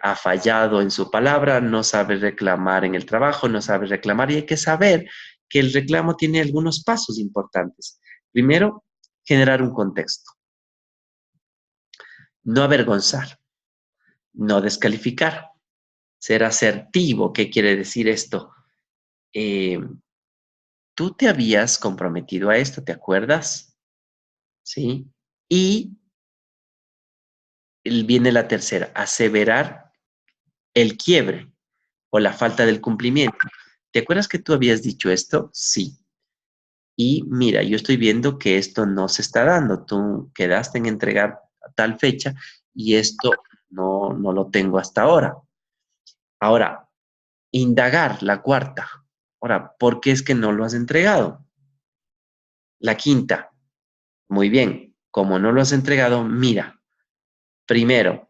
ha fallado en su palabra, no sabe reclamar en el trabajo, no sabe reclamar y hay que saber que el reclamo tiene algunos pasos importantes. Primero, generar un contexto, no avergonzar, no descalificar, ser asertivo. ¿Qué quiere decir esto? Eh, Tú te habías comprometido a esto, ¿te acuerdas? ¿Sí? Y viene la tercera, aseverar el quiebre o la falta del cumplimiento. ¿Te acuerdas que tú habías dicho esto? Sí. Y mira, yo estoy viendo que esto no se está dando. Tú quedaste en entregar a tal fecha y esto no lo tengo hasta ahora. Ahora, indagar, la cuarta. Ahora, ¿por qué es que no lo has entregado? La quinta. Muy bien. Como no lo has entregado, mira, primero,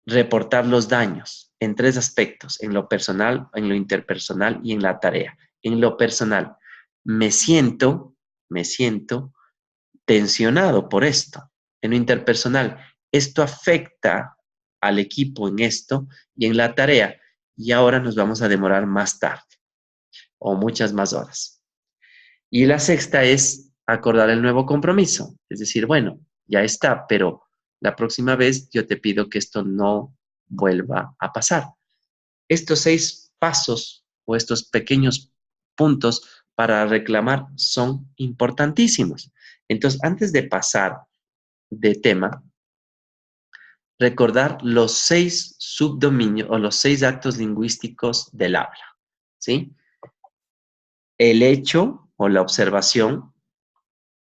reportar los daños en tres aspectos, en lo personal, en lo interpersonal y en la tarea. En lo personal, me siento tensionado por esto. En lo interpersonal, esto afecta al equipo en esto y en la tarea. Y ahora nos vamos a demorar más tarde o muchas más horas. Y la sexta es acordar el nuevo compromiso. Es decir, bueno, ya está, pero la próxima vez yo te pido que esto no vuelva a pasar. Estos 6 pasos o estos pequeños puntos para reclamar son importantísimos. Entonces, antes de pasar de tema, recordar los 6 subdominios o los 6 actos lingüísticos del habla, ¿sí? El hecho o la observación,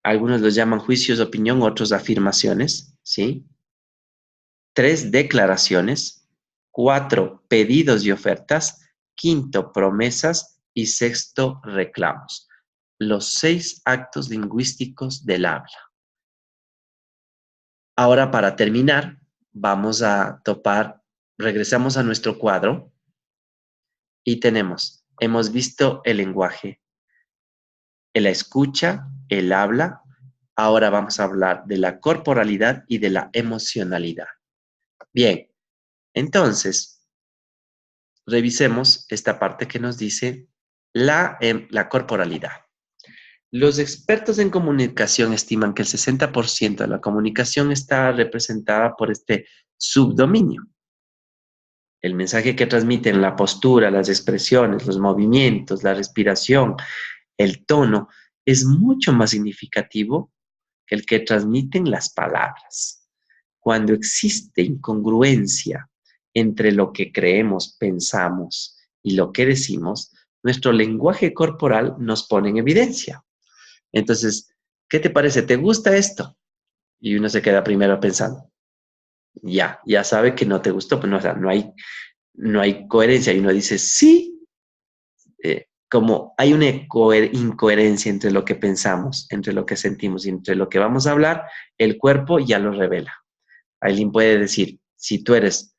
algunos los llaman juicios de opinión, otros afirmaciones, ¿sí? 3, declaraciones. 4, pedidos y ofertas. 5, promesas. Y 6, reclamos. Los 6 actos lingüísticos del habla. Ahora, para terminar, vamos a topar, regresamos a nuestro cuadro y hemos visto el lenguaje, la escucha, el habla. Ahora vamos a hablar de la corporalidad y de la emocionalidad. Bien, entonces, revisemos esta parte que nos dice la corporalidad. Los expertos en comunicación estiman que el 60% de la comunicación está representada por este subdominio. El mensaje que transmiten la postura, las expresiones, los movimientos, la respiración, el tono, es mucho más significativo que el que transmiten las palabras. Cuando existe incongruencia entre lo que creemos, pensamos y lo que decimos, nuestro lenguaje corporal nos pone en evidencia. Entonces, ¿qué te parece? ¿Te gusta esto? Y uno se queda primero pensando, ya sabe que no te gustó, pero no, o sea, no hay coherencia. Y uno dice, sí, como hay una incoherencia entre lo que pensamos, entre lo que sentimos y entre lo que vamos a hablar, el cuerpo ya lo revela. Alguien puede decir, si tú eres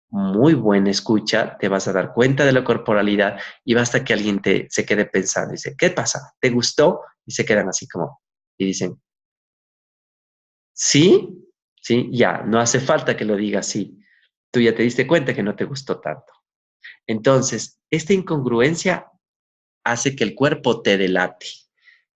muy buena escucha, te vas a dar cuenta de la corporalidad y basta que alguien se quede pensando y dice, ¿qué pasa? ¿Te gustó? Y se quedan así como, y dicen, sí, sí, ya, no hace falta que lo digas sí. Tú ya te diste cuenta que no te gustó tanto. Entonces, esta incongruencia hace que el cuerpo te delate.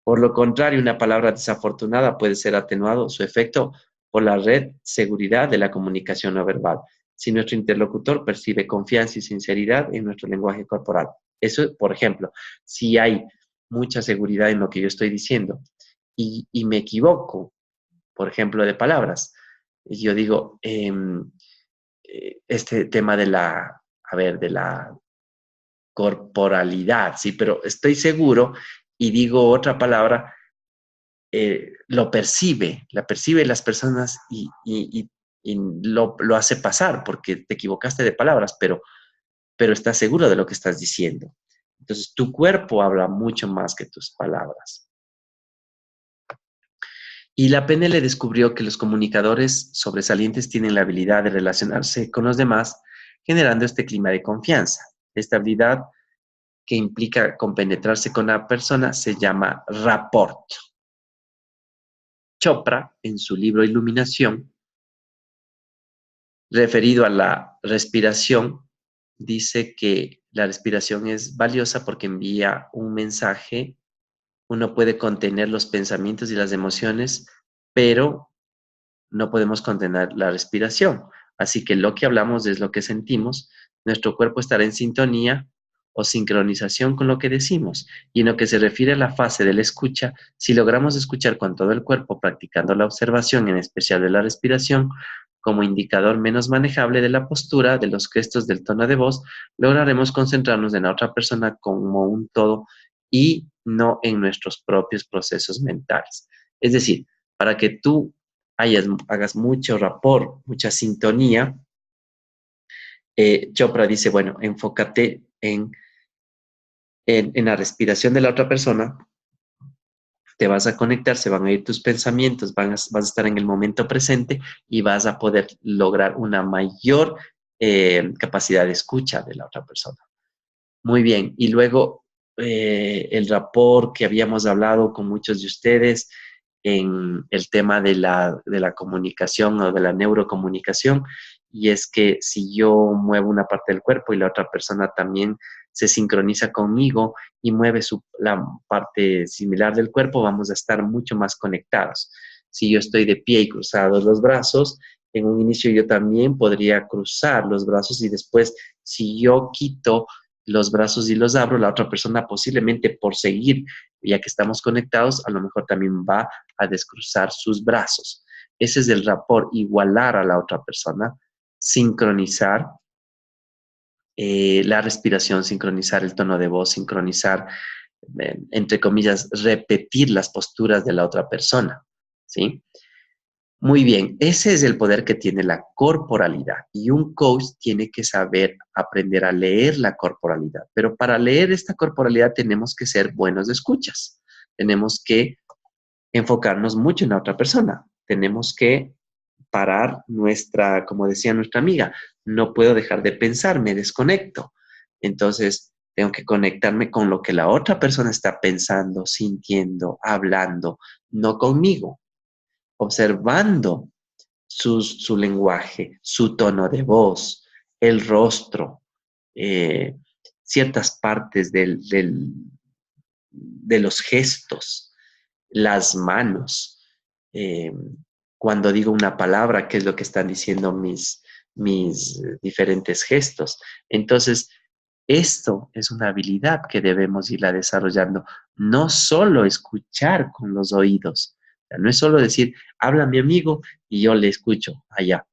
Por lo contrario, una palabra desafortunada puede ser atenuado su efecto por la red seguridad de la comunicación no verbal, si nuestro interlocutor percibe confianza y sinceridad en nuestro lenguaje corporal. Eso, por ejemplo, si hay mucha seguridad en lo que yo estoy diciendo y me equivoco, por ejemplo, de palabras, y yo digo, este tema de la, a ver, de la corporalidad, sí, pero estoy seguro y digo otra palabra, la percibe las personas y lo hace pasar porque te equivocaste de palabras, pero estás seguro de lo que estás diciendo. Entonces, tu cuerpo habla mucho más que tus palabras. Y la PNL descubrió que los comunicadores sobresalientes tienen la habilidad de relacionarse con los demás, generando este clima de confianza. Esta habilidad que implica compenetrarse con la persona se llama rapport. Chopra, en su libro Iluminación, referido a la respiración, dice que la respiración es valiosa porque envía un mensaje. Uno puede contener los pensamientos y las emociones, pero no podemos contener la respiración. Así que lo que hablamos es lo que sentimos. Nuestro cuerpo estará en sintonía o sincronización con lo que decimos. Y en lo que se refiere a la fase de la escucha, si logramos escuchar con todo el cuerpo practicando la observación, en especial de la respiración, como indicador menos manejable de la postura, de los gestos, del tono de voz, lograremos concentrarnos en la otra persona como un todo y no en nuestros propios procesos mentales. Es decir, para que tú hagas mucho rapport, mucha sintonía, Chopra dice, bueno, enfócate en la respiración de la otra persona, te vas a conectar, se van a ir tus pensamientos, vas a estar en el momento presente y vas a poder lograr una mayor capacidad de escucha de la otra persona. Muy bien, y luego el rapport que habíamos hablado con muchos de ustedes en el tema de la comunicación o de la neurocomunicación, y es que si yo muevo una parte del cuerpo y la otra persona también se sincroniza conmigo y mueve la parte similar del cuerpo, vamos a estar mucho más conectados. Si yo estoy de pie y cruzados los brazos, en un inicio yo también podría cruzar los brazos y después, si yo quito los brazos y los abro, la otra persona posiblemente por seguir, ya que estamos conectados, a lo mejor también va a descruzar sus brazos. Ese es el rapport, igualar a la otra persona, sincronizar la respiración, sincronizar el tono de voz, sincronizar, entre comillas, repetir las posturas de la otra persona, ¿sí? Muy bien, ese es el poder que tiene la corporalidad y un coach tiene que saber aprender a leer la corporalidad, pero para leer esta corporalidad tenemos que ser buenos de escuchas, tenemos que enfocarnos mucho en la otra persona, tenemos que parar como decía nuestra amiga, no puedo dejar de pensar, me desconecto, entonces tengo que conectarme con lo que la otra persona está pensando, sintiendo, hablando, no conmigo, observando su lenguaje, su tono de voz, el rostro, eh, ciertas partes de los gestos, las manos. eh, Cuando digo una palabra, qué es lo que están diciendo mis diferentes gestos. Entonces, esto es una habilidad que debemos irla desarrollando, no solo escuchar con los oídos, o sea, no es solo decir, habla mi amigo y yo le escucho allá.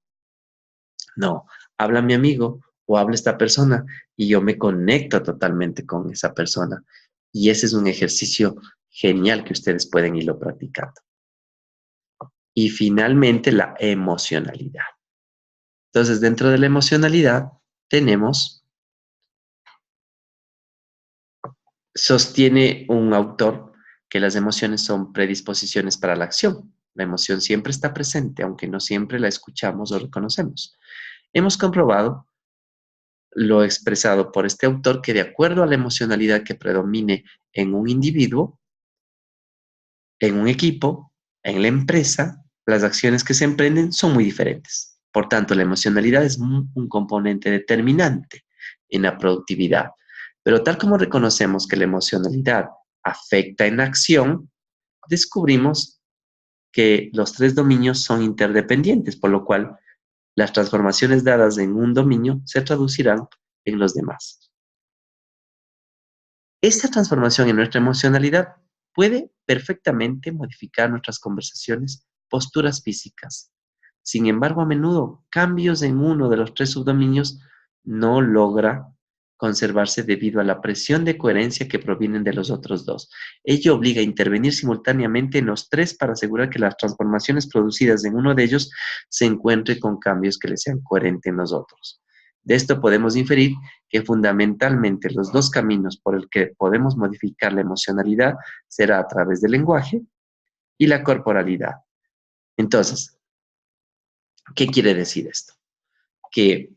No, habla mi amigo o habla esta persona y yo me conecto totalmente con esa persona. Y ese es un ejercicio genial que ustedes pueden irlo practicando. Y finalmente, la emocionalidad. Entonces, dentro de la emocionalidad tenemos, sostiene un autor que las emociones son predisposiciones para la acción. La emoción siempre está presente, aunque no siempre la escuchamos o reconocemos. Hemos comprobado lo expresado por este autor que de acuerdo a la emocionalidad que predomine en un individuo, en un equipo, en la empresa, las acciones que se emprenden son muy diferentes. Por tanto, la emocionalidad es un componente determinante en la productividad. Pero tal como reconocemos que la emocionalidad afecta en la acción, descubrimos que los tres dominios son interdependientes, por lo cual las transformaciones dadas en un dominio se traducirán en los demás. Esta transformación en nuestra emocionalidad puede perfectamente modificar nuestras conversaciones, posturas físicas. Sin embargo, a menudo cambios en uno de los tres subdominios no logra conservarse debido a la presión de coherencia que provienen de los otros dos. Ello obliga a intervenir simultáneamente en los tres para asegurar que las transformaciones producidas en uno de ellos se encuentren con cambios que le sean coherentes en los otros. De esto podemos inferir que fundamentalmente los dos caminos por el que podemos modificar la emocionalidad será a través del lenguaje y la corporalidad. Entonces, ¿qué quiere decir esto? Que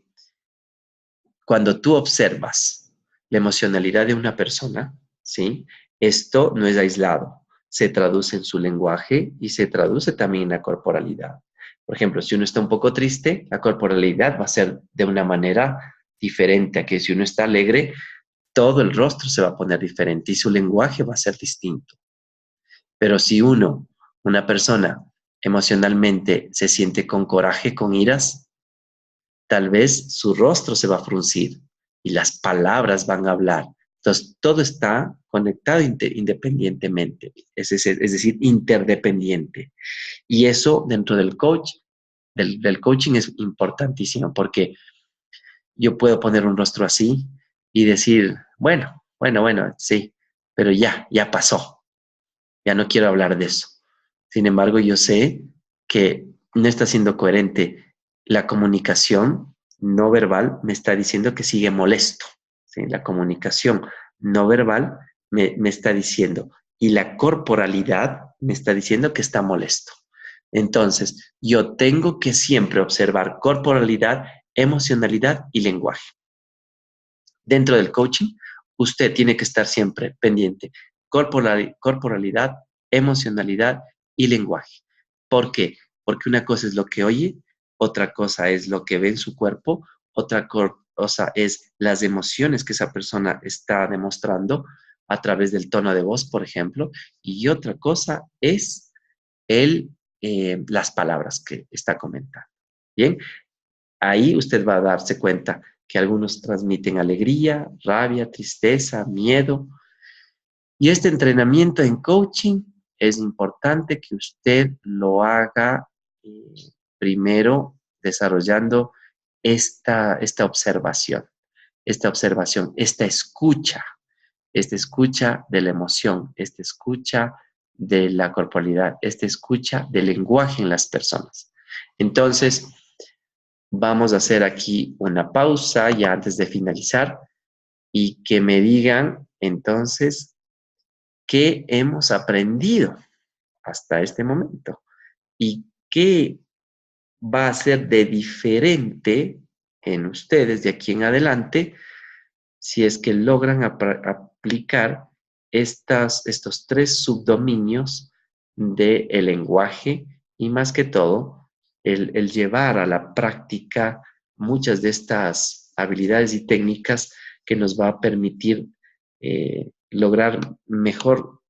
cuando tú observas la emocionalidad de una persona, ¿sí? Esto no es aislado, se traduce en su lenguaje y se traduce también en la corporalidad. Por ejemplo, si uno está un poco triste, la corporalidad va a ser de una manera diferente a que si uno está alegre, todo el rostro se va a poner diferente y su lenguaje va a ser distinto. Pero si una persona emocionalmente se siente con coraje, con iras, tal vez su rostro se va a fruncir y las palabras van a hablar. Entonces, todo está conectado independientemente, es decir, interdependiente. Y eso dentro del coaching es importantísimo porque yo puedo poner un rostro así y decir, bueno, sí, pero ya pasó, ya no quiero hablar de eso. Sin embargo, yo sé que no está siendo coherente. La comunicación no verbal me está diciendo que sigue molesto. ¿Sí? La comunicación no verbal me está diciendo, y la corporalidad me está diciendo que está molesto. Entonces, yo tengo que siempre observar corporalidad, emocionalidad y lenguaje. Dentro del coaching, usted tiene que estar siempre pendiente. Corporalidad, emocionalidad y lenguaje. ¿Por qué? Porque una cosa es lo que oye, otra cosa es lo que ve en su cuerpo, otra cosa es las emociones que esa persona está demostrando a través del tono de voz, por ejemplo, y otra cosa es las palabras que está comentando. Bien, ahí usted va a darse cuenta que algunos transmiten alegría, rabia, tristeza, miedo. Y este entrenamiento en coaching es importante que usted lo haga eh, primero desarrollando esta observación, esta escucha de la emoción, esta escucha de la corporalidad, esta escucha del lenguaje en las personas. Entonces, vamos a hacer aquí una pausa ya antes de finalizar y que me digan entonces qué hemos aprendido hasta este momento y qué va a ser de diferente en ustedes de aquí en adelante si es que logran aplicar estos tres subdominios del lenguaje y más que todo el llevar a la práctica muchas de estas habilidades y técnicas que nos va a permitir lograr mejor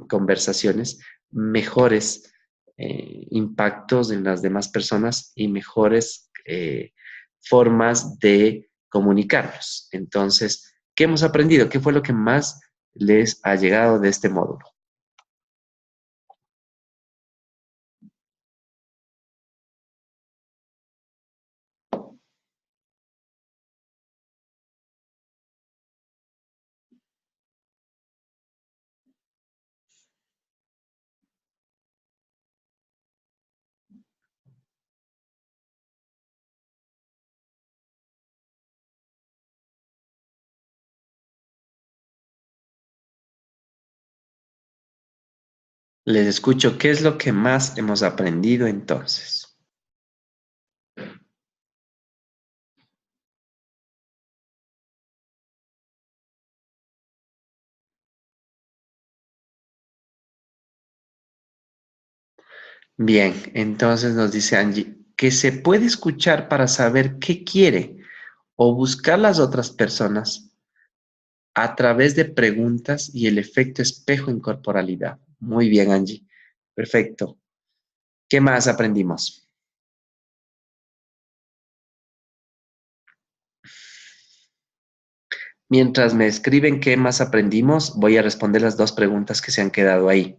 conversaciones, mejores impactos en las demás personas y mejores formas de comunicarnos. Entonces, ¿qué hemos aprendido? ¿Qué fue lo que más les ha llegado de este módulo? Les escucho, ¿qué es lo que más hemos aprendido entonces? Bien, entonces nos dice Angie que se puede escuchar para saber qué quiere o buscar las otras personas a través de preguntas y el efecto espejo en corporalidad. Muy bien, Angie. Perfecto. ¿Qué más aprendimos? Mientras me escriben qué más aprendimos, voy a responder las dos preguntas que se han quedado ahí.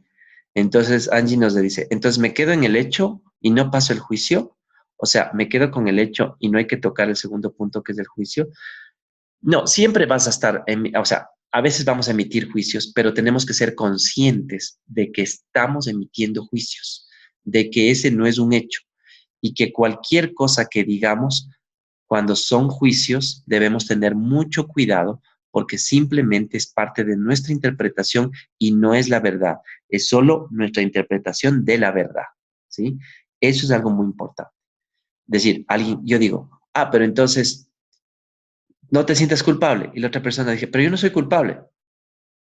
Entonces, Angie nos dice, entonces me quedo en el hecho y no paso el juicio. O sea, me quedo con el hecho y no hay que tocar el segundo punto que es el juicio. No, siempre vas a estar, o sea, a veces vamos a emitir juicios, pero tenemos que ser conscientes de que estamos emitiendo juicios, de que ese no es un hecho y que cualquier cosa que digamos cuando son juicios debemos tener mucho cuidado porque simplemente es parte de nuestra interpretación y no es la verdad, es solo nuestra interpretación de la verdad, ¿sí? Eso es algo muy importante. Es decir, alguien, yo digo, pero entonces no te sientas culpable. Y la otra persona dije, pero yo no soy culpable.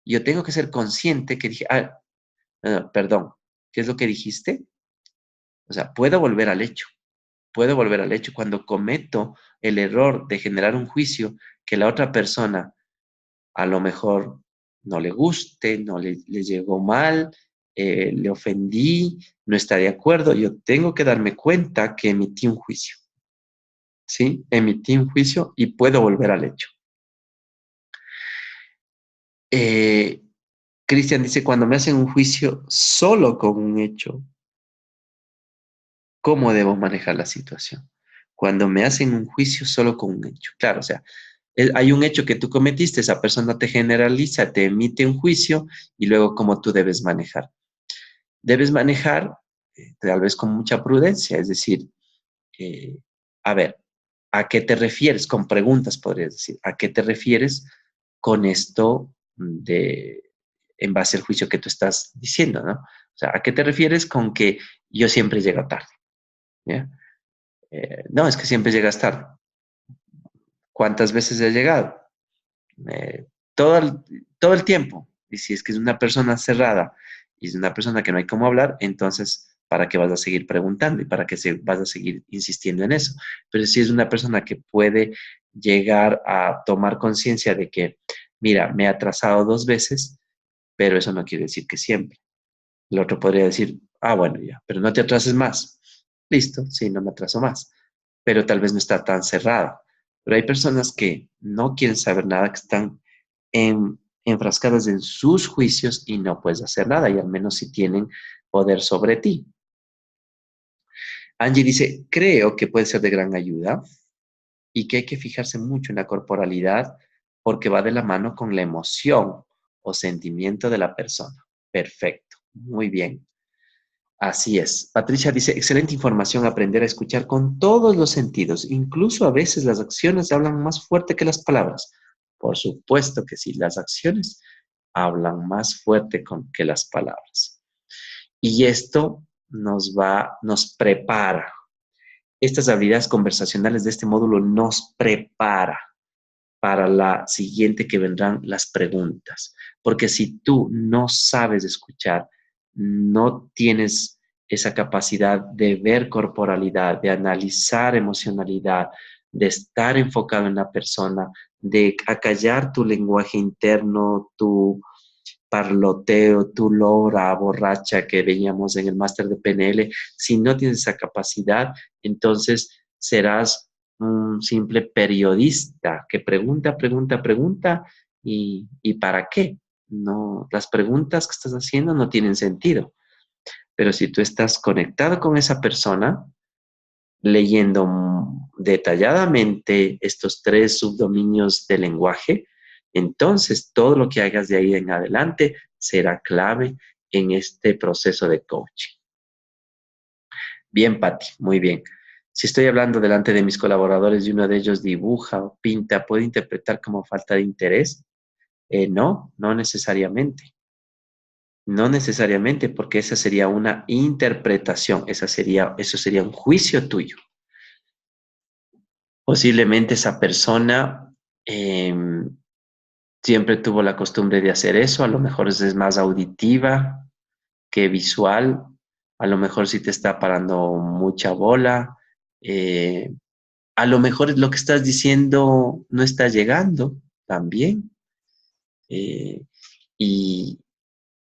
Yo tengo que ser consciente que dije, perdón, ¿qué es lo que dijiste? O sea, puedo volver al hecho, puedo volver al hecho cuando cometo el error de generar un juicio que la otra persona a lo mejor no le guste, no le llegó mal, le ofendí, no está de acuerdo. Yo tengo que darme cuenta que emití un juicio, ¿sí? Emití un juicio y puedo volver al hecho. Eh, Cristian dice, cuando me hacen un juicio solo con un hecho, ¿cómo debo manejar la situación? Cuando me hacen un juicio solo con un hecho. Claro, o sea, hay un hecho que tú cometiste, esa persona te generaliza, te emite un juicio y luego cómo tú debes manejar. Debes manejar tal vez con mucha prudencia, es decir, eh, a ver, ¿a qué te refieres? Con preguntas podrías decir, ¿a qué te refieres con esto de, en base al juicio que tú estás diciendo, ¿no? O sea, ¿a qué te refieres con que yo siempre llego tarde? ¿Ya? No, es que siempre llegas tarde. ¿Cuántas veces he llegado? Eh, todo todo el tiempo. Y si es que es una persona cerrada y es una persona que no hay cómo hablar, entonces, ¿para qué vas a seguir preguntando y para qué vas a seguir insistiendo en eso? Pero si es una persona que puede llegar a tomar conciencia de que, mira, me he atrasado 2 veces, pero eso no quiere decir que siempre. El otro podría decir, bueno, ya, pero no te atrases más. Listo, sí, no me atraso más. Pero tal vez no está tan cerrada. Pero hay personas que no quieren saber nada, que están enfrascadas en sus juicios y no puedes hacer nada, y al menos si tienen poder sobre ti. Angie dice, creo que puede ser de gran ayuda y que hay que fijarse mucho en la corporalidad porque va de la mano con la emoción o sentimiento de la persona. Perfecto, muy bien. Así es. Patricia dice, excelente información, aprender a escuchar con todos los sentidos. Incluso a veces las acciones hablan más fuerte que las palabras. Por supuesto que sí, las acciones hablan más fuerte que las palabras. Y esto nos prepara. Estas habilidades conversacionales de este módulo nos prepara para la siguiente que vendrán las preguntas. Porque si tú no sabes escuchar, no tienes esa capacidad de ver corporalidad, de analizar emocionalidad, de estar enfocado en la persona, de acallar tu lenguaje interno, tu parloteo, tu lora borracha que veíamos en el máster de PNL, si no tienes esa capacidad, entonces serás un simple periodista que pregunta, pregunta, pregunta y ¿para qué? No, las preguntas que estás haciendo no tienen sentido. Pero si tú estás conectado con esa persona, leyendo detalladamente estos 3 subdominios del lenguaje, entonces todo lo que hagas de ahí en adelante será clave en este proceso de coaching. Bien, Patti, muy bien. Si estoy hablando delante de mis colaboradores y uno de ellos dibuja o pinta, ¿puede interpretar como falta de interés? No, no necesariamente. No necesariamente, porque esa sería una interpretación, eso sería un juicio tuyo. Posiblemente esa persona siempre tuvo la costumbre de hacer eso, a lo mejor es más auditiva que visual, a lo mejor sí te está parando mucha bola, eh, a lo mejor lo que estás diciendo no está llegando también, eh, y,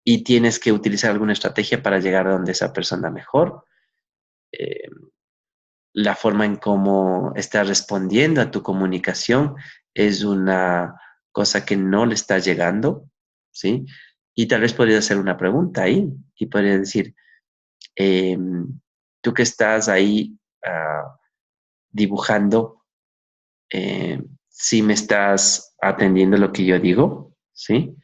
y tienes que utilizar alguna estrategia para llegar a donde esa persona mejor. Eh, la forma en cómo estás respondiendo a tu comunicación es una cosa que no le está llegando, ¿sí? Y tal vez podrías hacer una pregunta ahí y podrías decir, tú que estás ahí dibujando, ¿sí me estás atendiendo lo que yo digo? ¿Sí?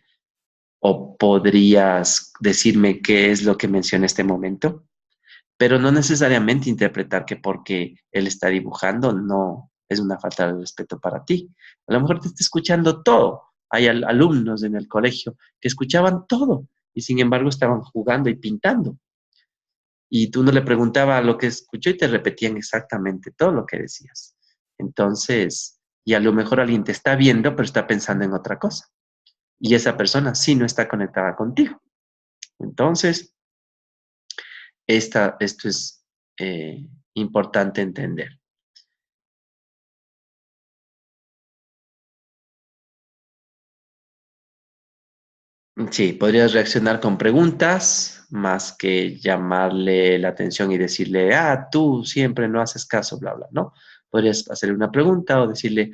¿O podrías decirme qué es lo que mencioné en este momento? Pero no necesariamente interpretar que porque él está dibujando no es una falta de respeto para ti. A lo mejor te está escuchando todo. Hay alumnos en el colegio que escuchaban todo y sin embargo estaban jugando y pintando. Y tú no le preguntabas lo que escuchó y te repetían exactamente todo lo que decías. Entonces, y a lo mejor alguien te está viendo, pero está pensando en otra cosa. Y esa persona sí no está conectada contigo. Entonces, esto es importante entender. Sí, podrías reaccionar con preguntas más que llamarle la atención y decirle, tú siempre no haces caso, bla, bla, ¿no? Podrías hacerle una pregunta o decirle,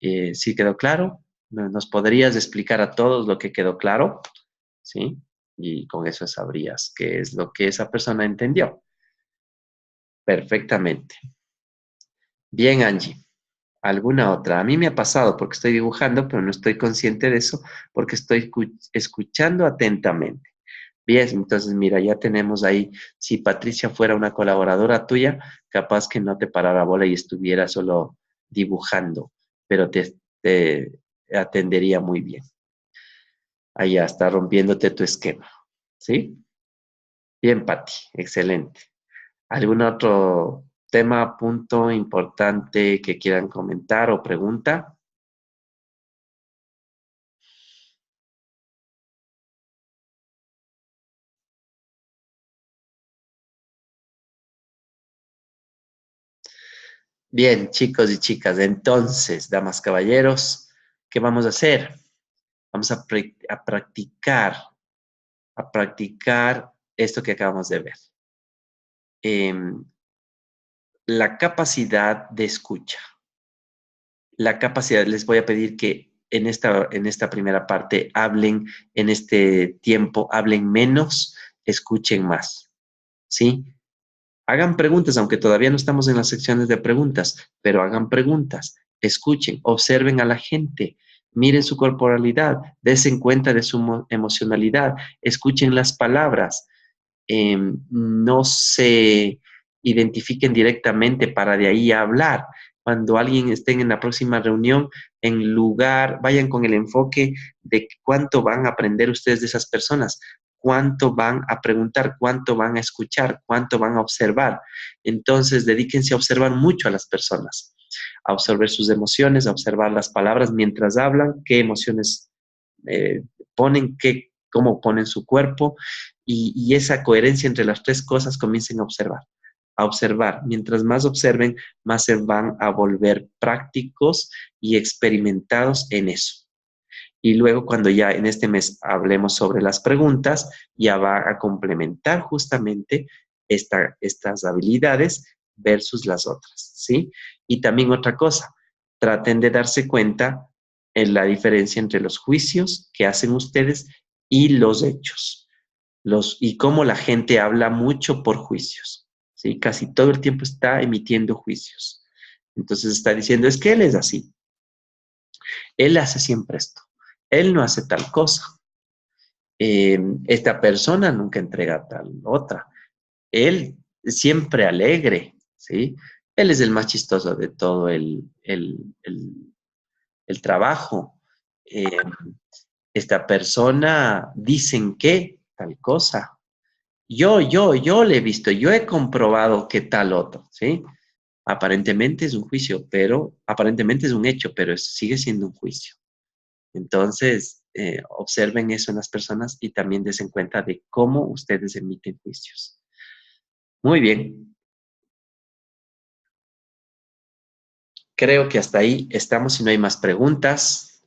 ¿sí quedó claro? ¿Nos podrías explicar a todos lo que quedó claro? ¿Sí? Y con eso sabrías qué es lo que esa persona entendió perfectamente. Bien, Angie. ¿Alguna otra? A mí me ha pasado porque estoy dibujando, pero no estoy consciente de eso porque estoy escuchando atentamente. Bien, entonces mira, ya tenemos ahí, si Patricia fuera una colaboradora tuya, capaz que no te parara bola y estuviera solo dibujando, pero te atendería muy bien. Ahí ya está rompiéndote tu esquema, ¿sí? Bien, Pati, excelente. ¿Algún otro tema, punto importante que quieran comentar o pregunta? Bien, chicos y chicas, entonces, damas, caballeros, ¿qué vamos a hacer? Vamos a practicar esto que acabamos de ver. Em, la capacidad de escucha. La capacidad, les voy a pedir que en esta primera parte hablen, en este tiempo, hablen menos, escuchen más, ¿sí? Hagan preguntas, aunque todavía no estamos en las secciones de preguntas, pero hagan preguntas, escuchen, observen a la gente, miren su corporalidad, dense cuenta de su emocionalidad, escuchen las palabras, no se identifiquen directamente para de ahí hablar. Cuando alguien estén en la próxima reunión, en lugar, vayan con el enfoque de cuánto van a aprender ustedes de esas personas, cuánto van a preguntar, cuánto van a escuchar, cuánto van a observar. Entonces, dedíquense a observar mucho a las personas, a observar sus emociones, a observar las palabras mientras hablan, qué emociones eh, ponen, cómo ponen su cuerpo y esa coherencia entre las tres cosas comiencen a observar. A observar. Mientras más observen, más se van a volver prácticos y experimentados en eso. Y luego cuando ya en este mes hablemos sobre las preguntas, ya va a complementar justamente estas habilidades versus las otras, ¿sí? Y también otra cosa, traten de darse cuenta en la diferencia entre los juicios que hacen ustedes y los hechos. Y cómo la gente habla mucho por juicios, ¿sí? Casi todo el tiempo está emitiendo juicios. Entonces está diciendo, es que él es así, él hace siempre esto, él no hace tal cosa, esta persona nunca entrega tal otra, él siempre alegre, ¿sí? Él es el más chistoso de todo el trabajo. Eh, esta persona dicen que tal cosa. Yo le he visto, yo he comprobado que tal otro, ¿sí? Aparentemente es un juicio, pero aparentemente es un hecho, pero sigue siendo un juicio. Entonces, observen eso en las personas y también den cuenta de cómo ustedes emiten juicios. Muy bien, creo que hasta ahí estamos. Si no hay más preguntas,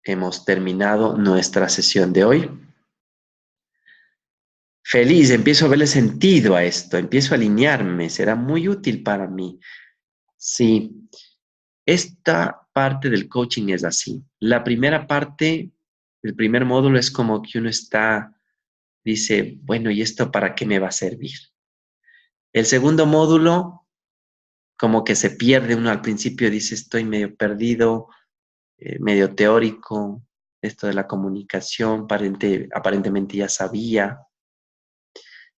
hemos terminado nuestra sesión de hoy. Feliz, empiezo a verle sentido a esto, empiezo a alinearme, será muy útil para mí. Sí, Esta parte del coaching es así. La primera parte, el primer módulo es como que uno dice, bueno, ¿y esto para qué me va a servir? El segundo módulo, como que se pierde uno al principio, dice, estoy medio perdido, medio teórico, esto de la comunicación, aparentemente ya sabía,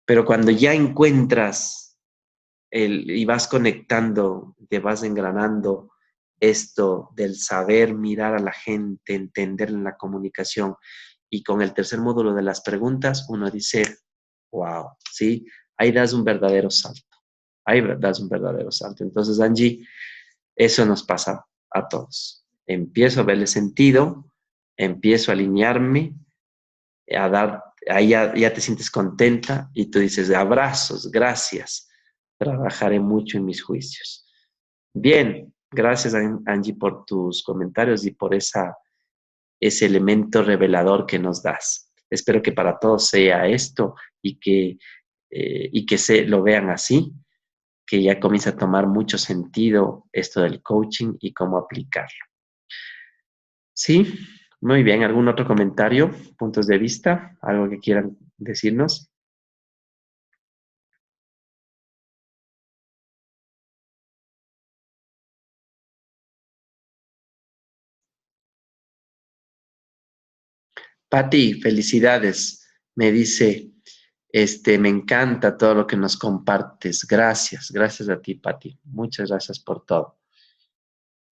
pero cuando ya encuentras y vas conectando, te vas engranando esto del saber mirar a la gente, entender la comunicación, y con el tercer módulo de las preguntas, uno dice, wow, ¿sí? Ahí das un verdadero salto, ahí das un verdadero salto. Entonces, Angie, eso nos pasa a todos. Empiezo a verle sentido, empiezo a alinearme, a dar, ahí ya te sientes contenta y tú dices, abrazos, gracias, trabajaré mucho en mis juicios. Bien, gracias Angie por tus comentarios y por ese elemento revelador que nos das. Espero que para todos sea esto y que lo vean así, que ya comienza a tomar mucho sentido esto del coaching y cómo aplicarlo. Sí, muy bien. ¿Algún otro comentario, puntos de vista, algo que quieran decirnos? Pati, felicidades. Me dice, me encanta todo lo que nos compartes. Gracias, gracias a ti, Pati. Muchas gracias por todo.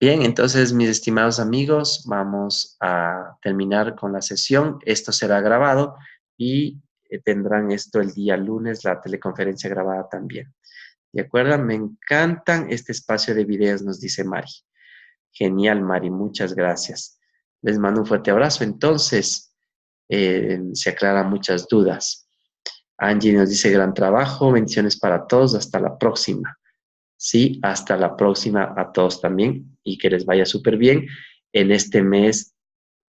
Bien, entonces, mis estimados amigos, vamos a terminar con la sesión. Esto será grabado y tendrán esto el día lunes, la teleconferencia grabada también. ¿De acuerdo? Me encantan este espacio de videos, nos dice Mari. Genial, Mari, muchas gracias. Les mando un fuerte abrazo. Entonces, se aclaran muchas dudas. Angie nos dice gran trabajo, bendiciones para todos, hasta la próxima. Sí, hasta la próxima a todos también y que les vaya súper bien en este mes.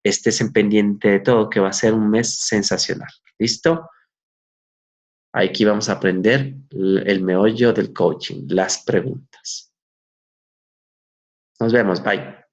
Estés en pendiente de todo, que va a ser un mes sensacional. ¿Listo? Aquí vamos a aprender el meollo del coaching, las preguntas. Nos vemos, bye.